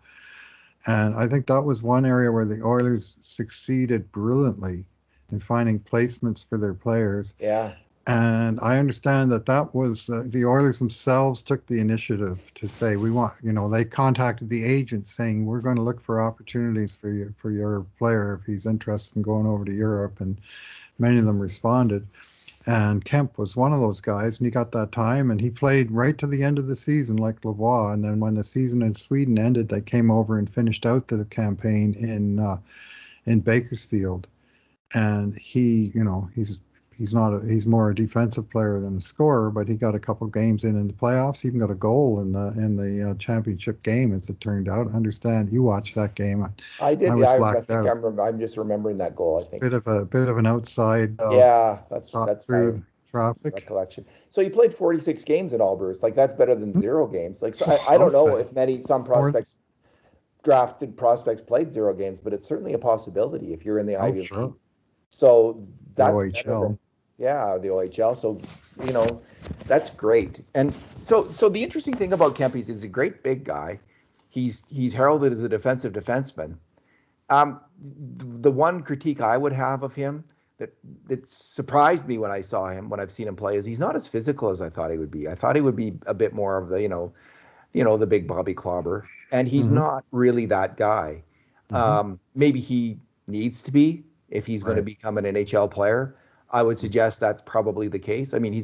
Speaker 2: and I think that was one area where the Oilers succeeded brilliantly in finding placements for their players.
Speaker 1: Yeah.
Speaker 2: And I understand that was the Oilers themselves took the initiative to say, we want, they contacted the agent saying, we're going to look for opportunities for your player if he's interested in going over to Europe. And many of them responded. And Kemp was one of those guys, and he got that time, and he played right to the end of the season like Lavoie. And then when the season in Sweden ended, they came over and finished out the campaign in Bakersfield. And he's more a defensive player than a scorer, but he got a couple games in the playoffs. He even got a goal in the championship game, as it turned out. I understand you watched that game.
Speaker 1: I did.
Speaker 2: I
Speaker 1: Yeah,
Speaker 2: was
Speaker 1: I
Speaker 2: blacked
Speaker 1: think
Speaker 2: out.
Speaker 1: I'm just remembering that goal, I think.
Speaker 2: Bit of an outside
Speaker 1: Yeah,
Speaker 2: shot
Speaker 1: that's my
Speaker 2: through traffic.
Speaker 1: recollection. So you played 46 games in all, Bruce. Like that's better than 0 games. Like so I
Speaker 2: I'll
Speaker 1: don't know
Speaker 2: say
Speaker 1: if some
Speaker 2: more.
Speaker 1: drafted prospects played 0 games, but it's certainly a possibility if you're in the
Speaker 2: Oh,
Speaker 1: Ivy
Speaker 2: sure.
Speaker 1: League. So
Speaker 2: The
Speaker 1: that's better
Speaker 2: OHL.
Speaker 1: than, yeah, the OHL. So, you know, that's great. And so the interesting thing about Kemp is he's a great big guy. He's heralded as a defensive defenseman. The one critique I would have of him that surprised me when I saw him, when I've seen him play, is he's not as physical as I thought he would be. I thought he would be a bit more of the, the big Bobby Clobber, and he's
Speaker 2: Mm-hmm.
Speaker 1: not really that guy.
Speaker 2: Mm-hmm.
Speaker 1: Maybe he needs to be if he's going to
Speaker 2: Right.
Speaker 1: become an NHL player. I would suggest that's probably the case. I mean,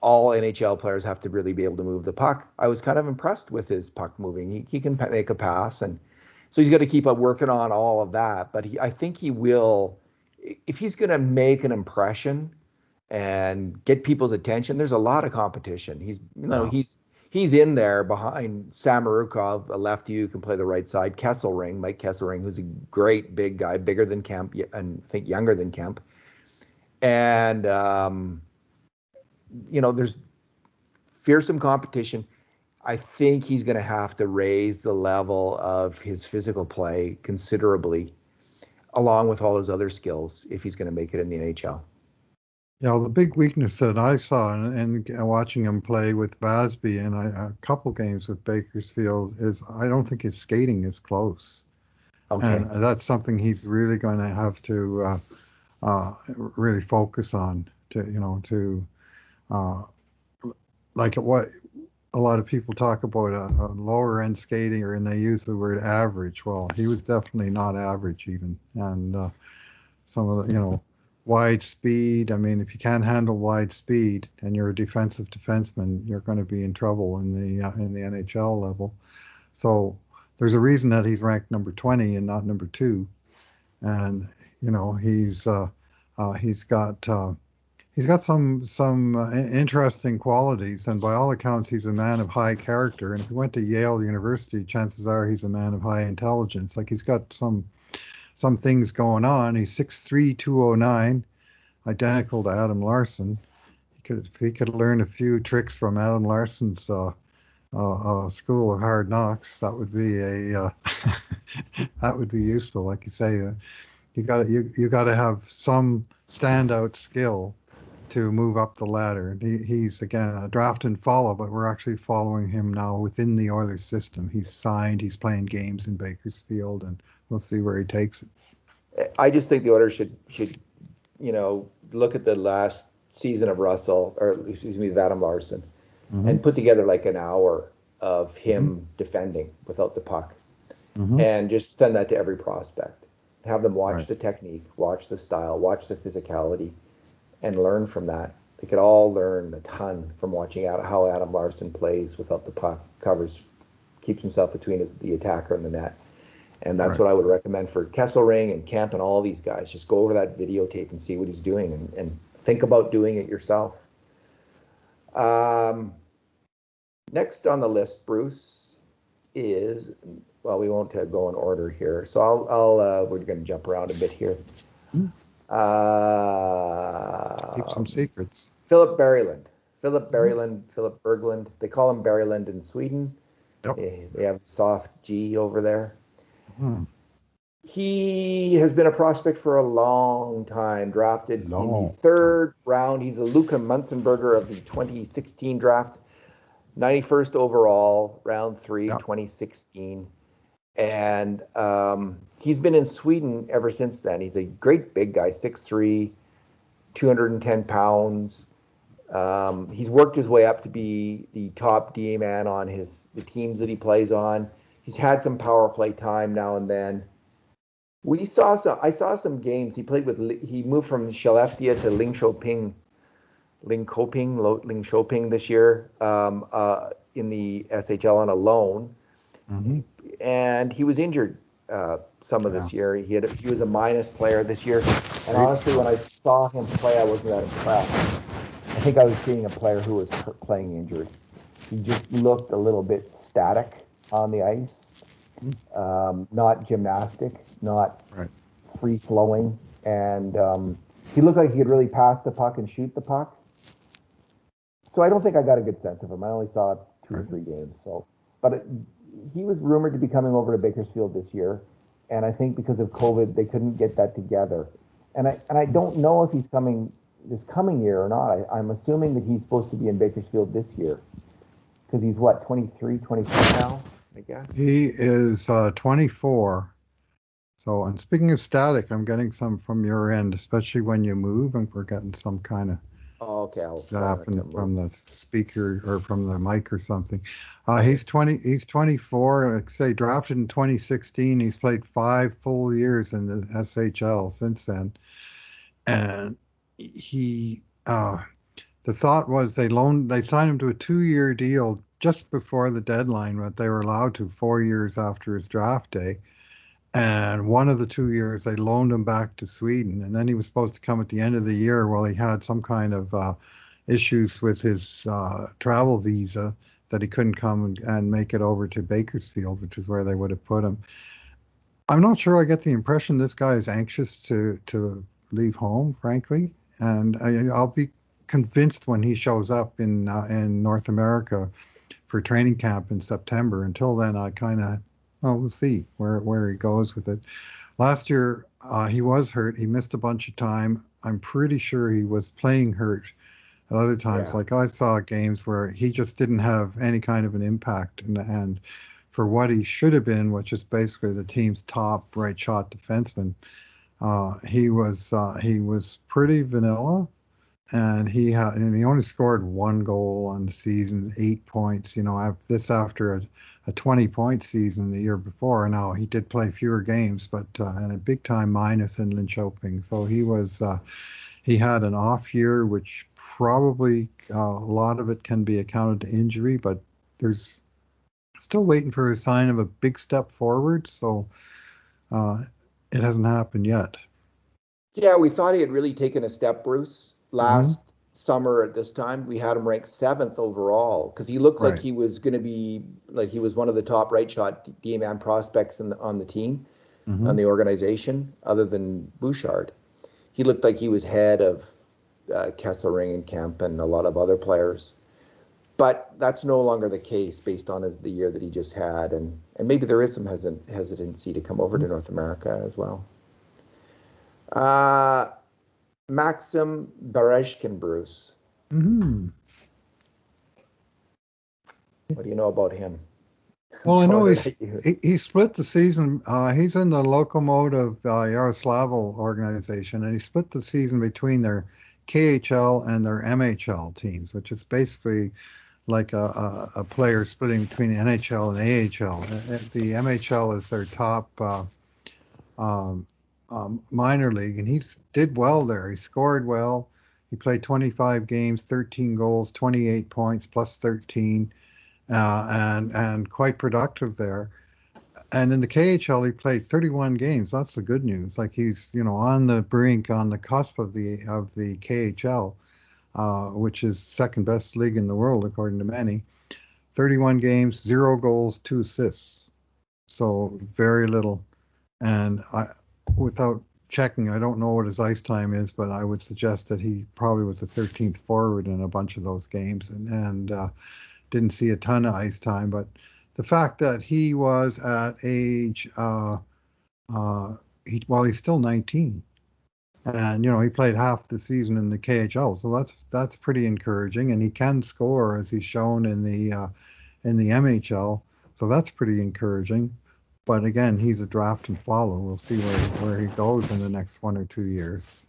Speaker 1: all NHL players have to really be able to move the puck. I was kind of impressed with his puck moving. He can make a pass, and so he's got to keep up working on all of that. But I think he will, if he's going to make an impression and get people's attention. There's a lot of competition.
Speaker 2: Yeah.
Speaker 1: He's in there behind Samorukov, a lefty who can play the right side. Mike Kesselring, who's a great big guy, bigger than Kemp, and I think younger than Kemp. And there's fearsome competition. I think he's going to have to raise the level of his physical play considerably. along with all his other skills, if he's going to make it in the NHL.
Speaker 2: Yeah, the big weakness that I saw in watching him play with Basby and a couple games with Bakersfield is I don't think his skating is close.
Speaker 1: Okay.
Speaker 2: And that's something he's really going to have to really focus on uh, like what a lot of people talk about a lower end skater and they use the word average. Well, he was definitely not average even. And some of the, wide speed. I mean, if you can't handle wide speed and you're a defensive defenseman, you're going to be in trouble in the NHL level. So there's a reason that he's ranked number 20 and not number 2. And he's got some interesting qualities, and by all accounts, he's a man of high character. And if he went to Yale University, chances are he's a man of high intelligence. Like he's got some things going on. He's 6'3", 209, identical to Adam Larson. If he could learn a few tricks from Adam Larson's school of hard knocks, that would be that would be useful. Like you say, you got to have some standout skill to move up the ladder. He's again a draft and follow, but we're actually following him now within the Oilers system. He's signed. He's playing games in Bakersfield, and we'll see where he takes it.
Speaker 1: I just think the Oilers should look at the last season of Russell, or excuse me, of Adam Larson, and put together like an hour of him defending without the puck, and just send that to every prospect. Have them watch the technique, watch the style, watch the physicality, and learn from that. They could all learn a ton from watching how Adam Larson plays without the puck, keeps himself between the attacker and the net. And that's what I would recommend for Kesselring and Kemp and all these guys. Just go over that videotape and see what he's doing, and think about doing it yourself. Next on the list, Bruce, is, well, we won't go in order here. So we're going to jump around a bit here.
Speaker 2: Keep some secrets.
Speaker 1: Philip Berglund. Philip Berglund. They call him Berglund in Sweden.
Speaker 2: Yep.
Speaker 1: They have a soft G over there. He has been a prospect for a long time, drafted in the third round. He's a Luka Munzenberger of the 2016 draft, 91st overall, round 3, 2016. And he's been in Sweden ever since then. He's a great big guy, 6'3", 210 pounds. He's worked his way up to be the top D man on the teams that he plays on. He's had some power play time now and then. I saw some games. He moved from Skellefteå to Linköping this year in the SHL on a loan. And he was injured some of this year. He was a minus player this year. And honestly, when I saw him play, I wasn't that impressed. I think I was seeing a player who was playing injured. He just looked a little bit static on the ice, not gymnastic, not free-flowing. And he looked like he could really pass the puck and shoot the puck. So I don't think I got a good sense of him. I only saw 2 or 3 games. He was rumored to be coming over to Bakersfield this year, and I think because of COVID, they couldn't get that together. And I don't know if he's coming this coming year or not. I'm assuming that he's supposed to be in Bakersfield this year, because he's 23, 24 now, I guess.
Speaker 2: He is 24. So, and speaking of static, I'm getting some from your end, especially when you move, and we're getting some kind of zapping from the speaker or from the mic or something. He's 24. Like say, drafted in 2016. He's played 5 full years in the SHL since then. And the thought was they signed him to a 2-year deal just before the deadline, but they were allowed to 4 years after his draft day. And one of the 2 years, they loaned him back to Sweden. And then he was supposed to come at the end of the year. Well, he had some kind of issues with his travel visa that he couldn't come and make it over to Bakersfield, which is where they would have put him. I'm not sure I get the impression this guy is anxious to leave home, frankly. And I'll be convinced when he shows up in North America for training camp in September. Until then, I kind of... we'll see where he goes with it. Last year, he was hurt. He missed a bunch of time. I'm pretty sure he was playing hurt at other times.
Speaker 1: Yeah.
Speaker 2: Like I saw games where he just didn't have any kind of an impact. And for what he should have been, which is basically the team's top right shot defenseman, he was pretty vanilla. And he only scored one goal on the season, 8 points. After a 20-point season the year before. Now he did play fewer games, but and a big time minus in Linköping. So he had an off year, which probably a lot of it can be accounted to injury, but there's still waiting for a sign of a big step forward. So it hasn't happened yet.
Speaker 1: Yeah, we thought he had really taken a step, Bruce.
Speaker 2: Hmm.
Speaker 1: Last summer at this time, we had him ranked 7th overall because he looked like
Speaker 2: Right.
Speaker 1: he was going to be like he was one of the top right shot D-man prospects on the team, on
Speaker 2: Hmm.
Speaker 1: the organization, other than Bouchard. He looked like he was head of Kesselring and Kemp and a lot of other players. But that's no longer the case based on the year that he just had. And maybe there is some hesitancy to come over to North America as well. Uh, Maxim Berezhkin, Bruce.
Speaker 2: Hmm.
Speaker 1: What do you know about him?
Speaker 2: Well, I know
Speaker 1: Throwing it at you.
Speaker 2: he split the season. He's in the Lokomotiv Yaroslavl organization, and he split the season between their KHL and their MHL teams, which is basically like a player splitting between the NHL and AHL. The MHL is their top um, minor league, and he did well there. He scored well. He played 25 games, 13 goals, 28 points, plus 13, and quite productive there. And in the KHL, he played 31 games. That's the good news. Like he's on the brink, on the cusp of the KHL, which is second best league in the world according to many. 31 games, 0 goals, 2 assists. So very little. And without checking, I don't know what his ice time is, but I would suggest that he probably was the 13th forward in a bunch of those games, and didn't see a ton of ice time. But the fact that he was at age, he's still 19, and he played half the season in the KHL, so that's pretty encouraging. And he can score, as he's shown in the MHL, so that's pretty encouraging. But again, he's a draft and follow. We'll see where he goes in the next 1 or 2 years.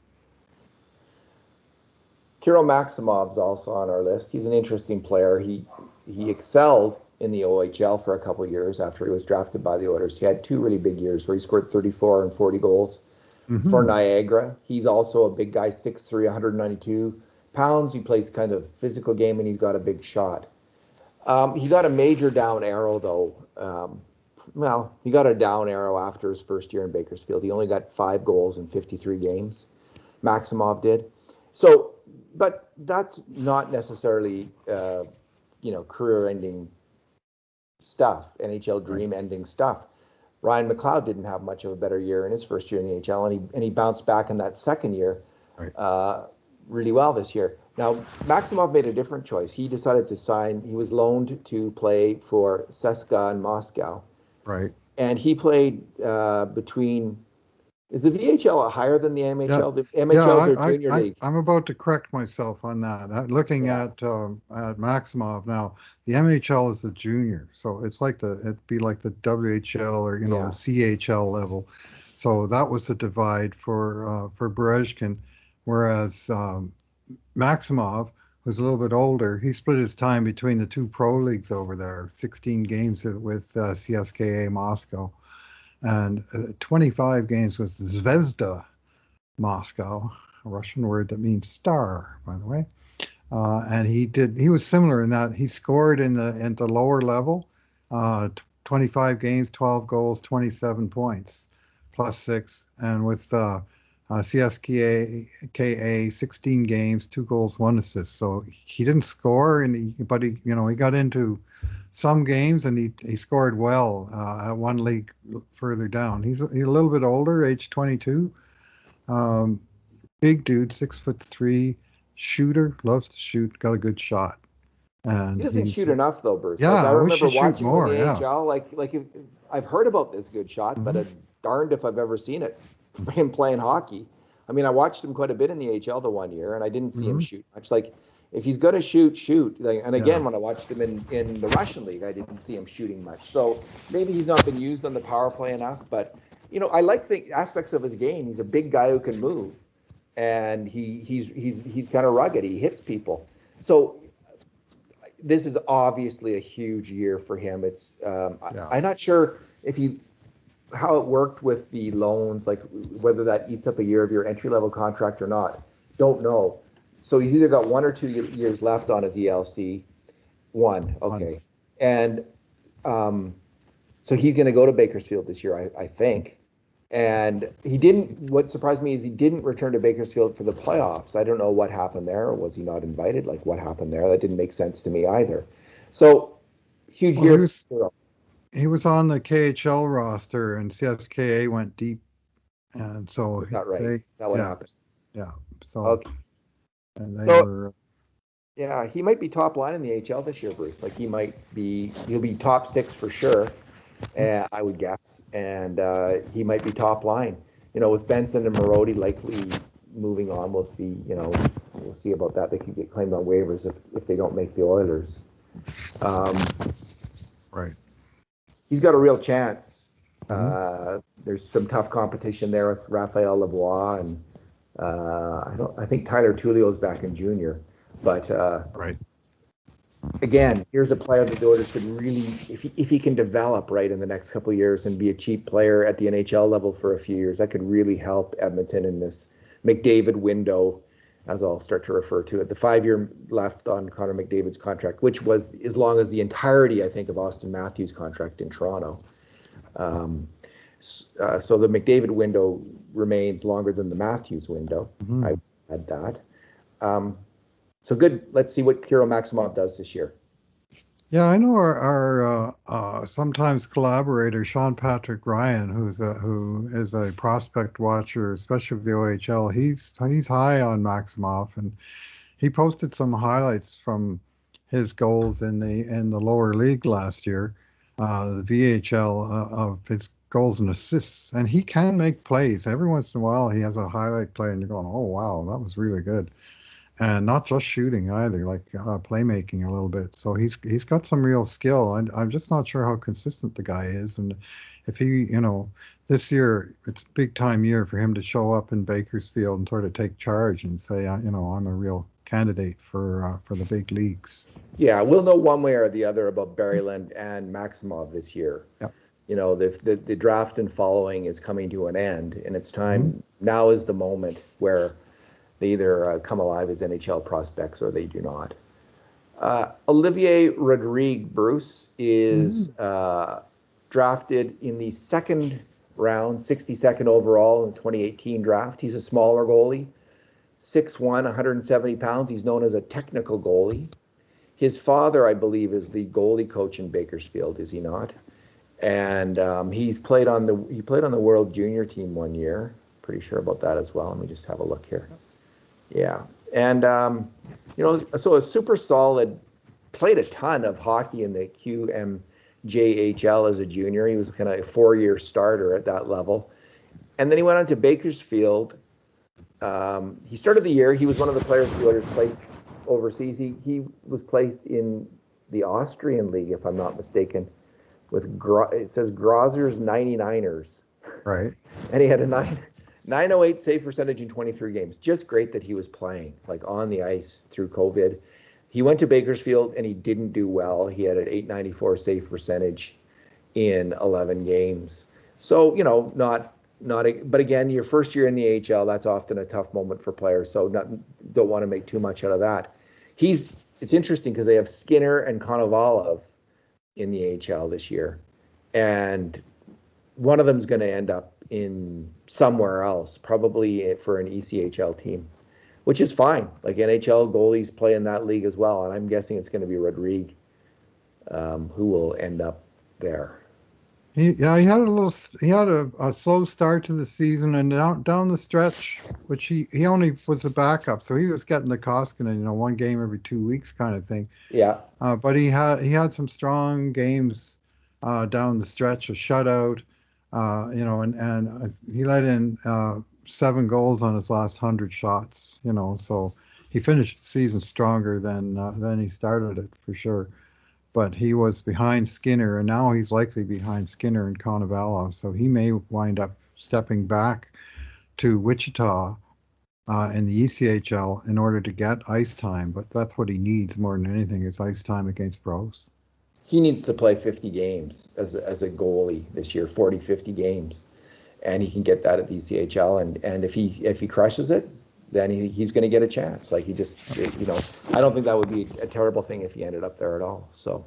Speaker 1: Kirill Maximov's also on our list. He's an interesting player. He excelled in the OHL for a couple of years after he was drafted by the Oilers. He had 2 really big years where he scored 34 and 40 goals for
Speaker 2: Hmm.
Speaker 1: Niagara. He's also a big guy, 6'3", 192 pounds. He plays kind of physical game, and he's got a big shot. He got a major down arrow, though. He got a down arrow after his first year in Bakersfield. He only got 5 goals in 53 games. Maximov did. So, but that's not necessarily, career-ending stuff, NHL
Speaker 2: Right.
Speaker 1: dream-ending stuff. Ryan McLeod didn't have much of a better year in his first year in the NHL, and he bounced back in that second year
Speaker 2: Right.
Speaker 1: really well this year. Now, Maximov made a different choice. He decided to sign. He was loaned to play for CSKA in Moscow,
Speaker 2: Right.
Speaker 1: and he played between. Is the VHL higher than the
Speaker 2: Yeah.
Speaker 1: MHL? The
Speaker 2: Yeah,
Speaker 1: MHL is their junior league.
Speaker 2: I'm about to correct myself on that. Looking
Speaker 1: Yeah,
Speaker 2: at Maximov now, the MHL is the junior, so it'd be like the WHL or the
Speaker 1: yeah.
Speaker 2: CHL level. So that was the divide for Berezhkin, whereas Maximov, who's a little bit older, he split his time between the two pro leagues over there, 16 games with CSKA Moscow, and 25 games with Zvezda Moscow, a Russian word that means star, by the way. And he was similar in that he scored in the lower level, 25 games, 12 goals, 27 points, plus 6. And with CSKA, 16 games, 2 goals, 1 assist. So he didn't score, but he got into some games, and he scored well at one league further down. He's a little bit older, age 22. Um, Big dude, 6'3", shooter, loves to shoot, got a good shot,
Speaker 1: He
Speaker 2: and
Speaker 1: doesn't shoot enough though, Bruce.
Speaker 2: yeah.
Speaker 1: Like I
Speaker 2: I wish
Speaker 1: remember
Speaker 2: he'd shoot
Speaker 1: watching him in
Speaker 2: more.
Speaker 1: the
Speaker 2: Yeah.
Speaker 1: AHL. I've heard about this good shot, but
Speaker 2: Hmm.
Speaker 1: darned if I've ever seen it for him playing hockey. I mean, I watched him quite a bit in the AHL the one year, and I didn't see him shoot much. Like, if he's going to shoot. Like, and again, when I watched him in the Russian league, I didn't see him shooting much. So maybe he's not been used on the power play enough. But I like the aspects of his game. He's a big guy who can move, and he's kind of rugged. He hits people. So this is obviously a huge year for him. It's I'm not sure how it worked with the loans, like whether that eats up a year of your entry level contract or not. Don't know. So he's either got 1 or 2 years left on his ELC. One, okay. And so he's going to go to Bakersfield this year, I think. And what surprised me is he didn't return to Bakersfield for the playoffs. I don't know what happened there. Was he not invited? Like, what happened there? That didn't make sense to me either. So, huge year.
Speaker 2: He was on the KHL roster, and CSKA went deep. And so...
Speaker 1: Is that right? Is that what happened?
Speaker 2: Yeah. So...
Speaker 1: Okay.
Speaker 2: And they were...
Speaker 1: Yeah, he might be top line in the AHL this year, Bruce. Like, he'll be top 6 for sure, I would guess. And he might be top line. With Benson and Marody likely moving on, we'll see. We'll see about that. They could get claimed on waivers if they don't make the Oilers.
Speaker 2: Right.
Speaker 1: He's got a real chance. There's some tough competition there with Raphael Lavoie, and I think Tyler Tullio's back in junior. But
Speaker 2: right.
Speaker 1: Again, here's a player that the Oilers could really, if he can develop right in the next couple of years and be a cheap player at the NHL level for a few years, that could really help Edmonton in this McDavid window, as I'll start to refer to it. The 5-year left on Connor McDavid's contract, which was as long as the entirety, I think, of Austin Matthews' contract in Toronto. So the McDavid window remains longer than the Matthews window. I had that. So good. Let's see what Kirill Maximov does this year.
Speaker 2: Yeah, I know our sometimes collaborator Sean Patrick Ryan, who is a prospect watcher, especially of the OHL. He's high on Maximov, and he posted some highlights from his goals in the lower league last year, the VHL, of his goals and assists, and he can make plays. Every once in a while, he has a highlight play, and you're going, "Oh wow, that was really good." And not just shooting either, like playmaking a little bit. So he's got some real skill, and I'm just not sure how consistent the guy is. And if he, this year it's a big time year for him to show up in Bakersfield and sort of take charge and say, I'm a real candidate for the big leagues.
Speaker 1: Yeah, we'll know one way or the other about Berryland and Maximov this year.
Speaker 2: Yep.
Speaker 1: The draft and following is coming to an end, and it's time. Now is the moment where they either come alive as NHL prospects or they do not. Olivier Rodrigue, Bruce, is drafted in the second round, 62nd overall in the 2018 draft. He's a smaller goalie, 6'1", 170 pounds. He's known as a technical goalie. His father, I believe, is the goalie coach in Bakersfield, is he not? And he played on the World Junior team one year. Pretty sure about that as well. Let me just have a look here. Yeah. And, so a super solid, played a ton of hockey in the QMJHL as a junior. He was kind of a 4-year starter at that level. And then he went on to Bakersfield. He started the year. He was one of the players the Oilers played overseas. He was placed in the Austrian league, if I'm not mistaken, with, it says Grozer's 99ers.
Speaker 2: Right.
Speaker 1: And he had a 908 save percentage in 23 games. Just great that he was playing, like on the ice through COVID. He went to Bakersfield and he didn't do well. He had an 894 save percentage in 11 games. So, but again, your first year in the AHL, that's often a tough moment for players. So don't want to make too much out of that. It's interesting because they have Skinner and Konovalov in the AHL this year. And one of them is going to end up in somewhere else, probably for an ECHL team, which is fine. Like NHL goalies play in that league as well, and I'm guessing it's going to be Rodrigue who will end up there.
Speaker 2: He had a slow start to the season, and down the stretch, which he only was a backup, so he was getting the Koskinen, one game every 2 weeks kind of thing.
Speaker 1: Yeah.
Speaker 2: But he had some strong games down the stretch, a shutout. And he let in 7 goals on his last 100 shots. So he finished the season stronger than he started it for sure. But he was behind Skinner, and now he's likely behind Skinner and Cannavaro. So he may wind up stepping back to Wichita in the ECHL in order to get ice time. But that's what he needs more than anything is ice time against pros.
Speaker 1: He needs to play 50 games as a goalie this year, 40, 50 games. And he can get that at the ECHL. And if he crushes it, then he's going to get a chance. Like I don't think that would be a terrible thing if he ended up there at all. So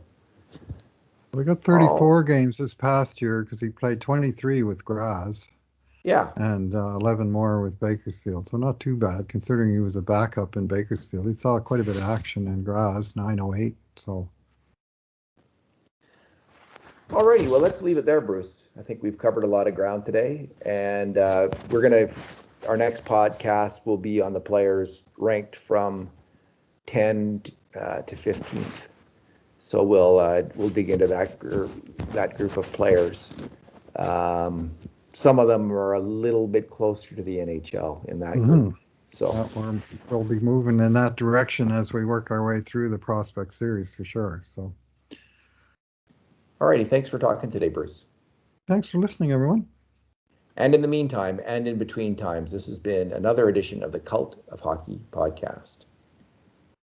Speaker 2: we got 34 games this past year because he played 23 with Graz.
Speaker 1: Yeah.
Speaker 2: And 11 more with Bakersfield. So not too bad considering he was a backup in Bakersfield. He saw quite a bit of action in Graz, 908. So.
Speaker 1: Alrighty, well, let's leave it there, Bruce. I think we've covered a lot of ground today, and our next podcast will be on the players ranked from 10 to 15th. So we'll dig into that group of players. Some of them are a little bit closer to the NHL in that group. So
Speaker 2: we'll be moving in that direction as we work our way through the prospect series for sure. So.
Speaker 1: All righty. Thanks for talking today, Bruce.
Speaker 2: Thanks for listening, everyone.
Speaker 1: And in the meantime, and in between times, this has been another edition of the Cult of Hockey podcast.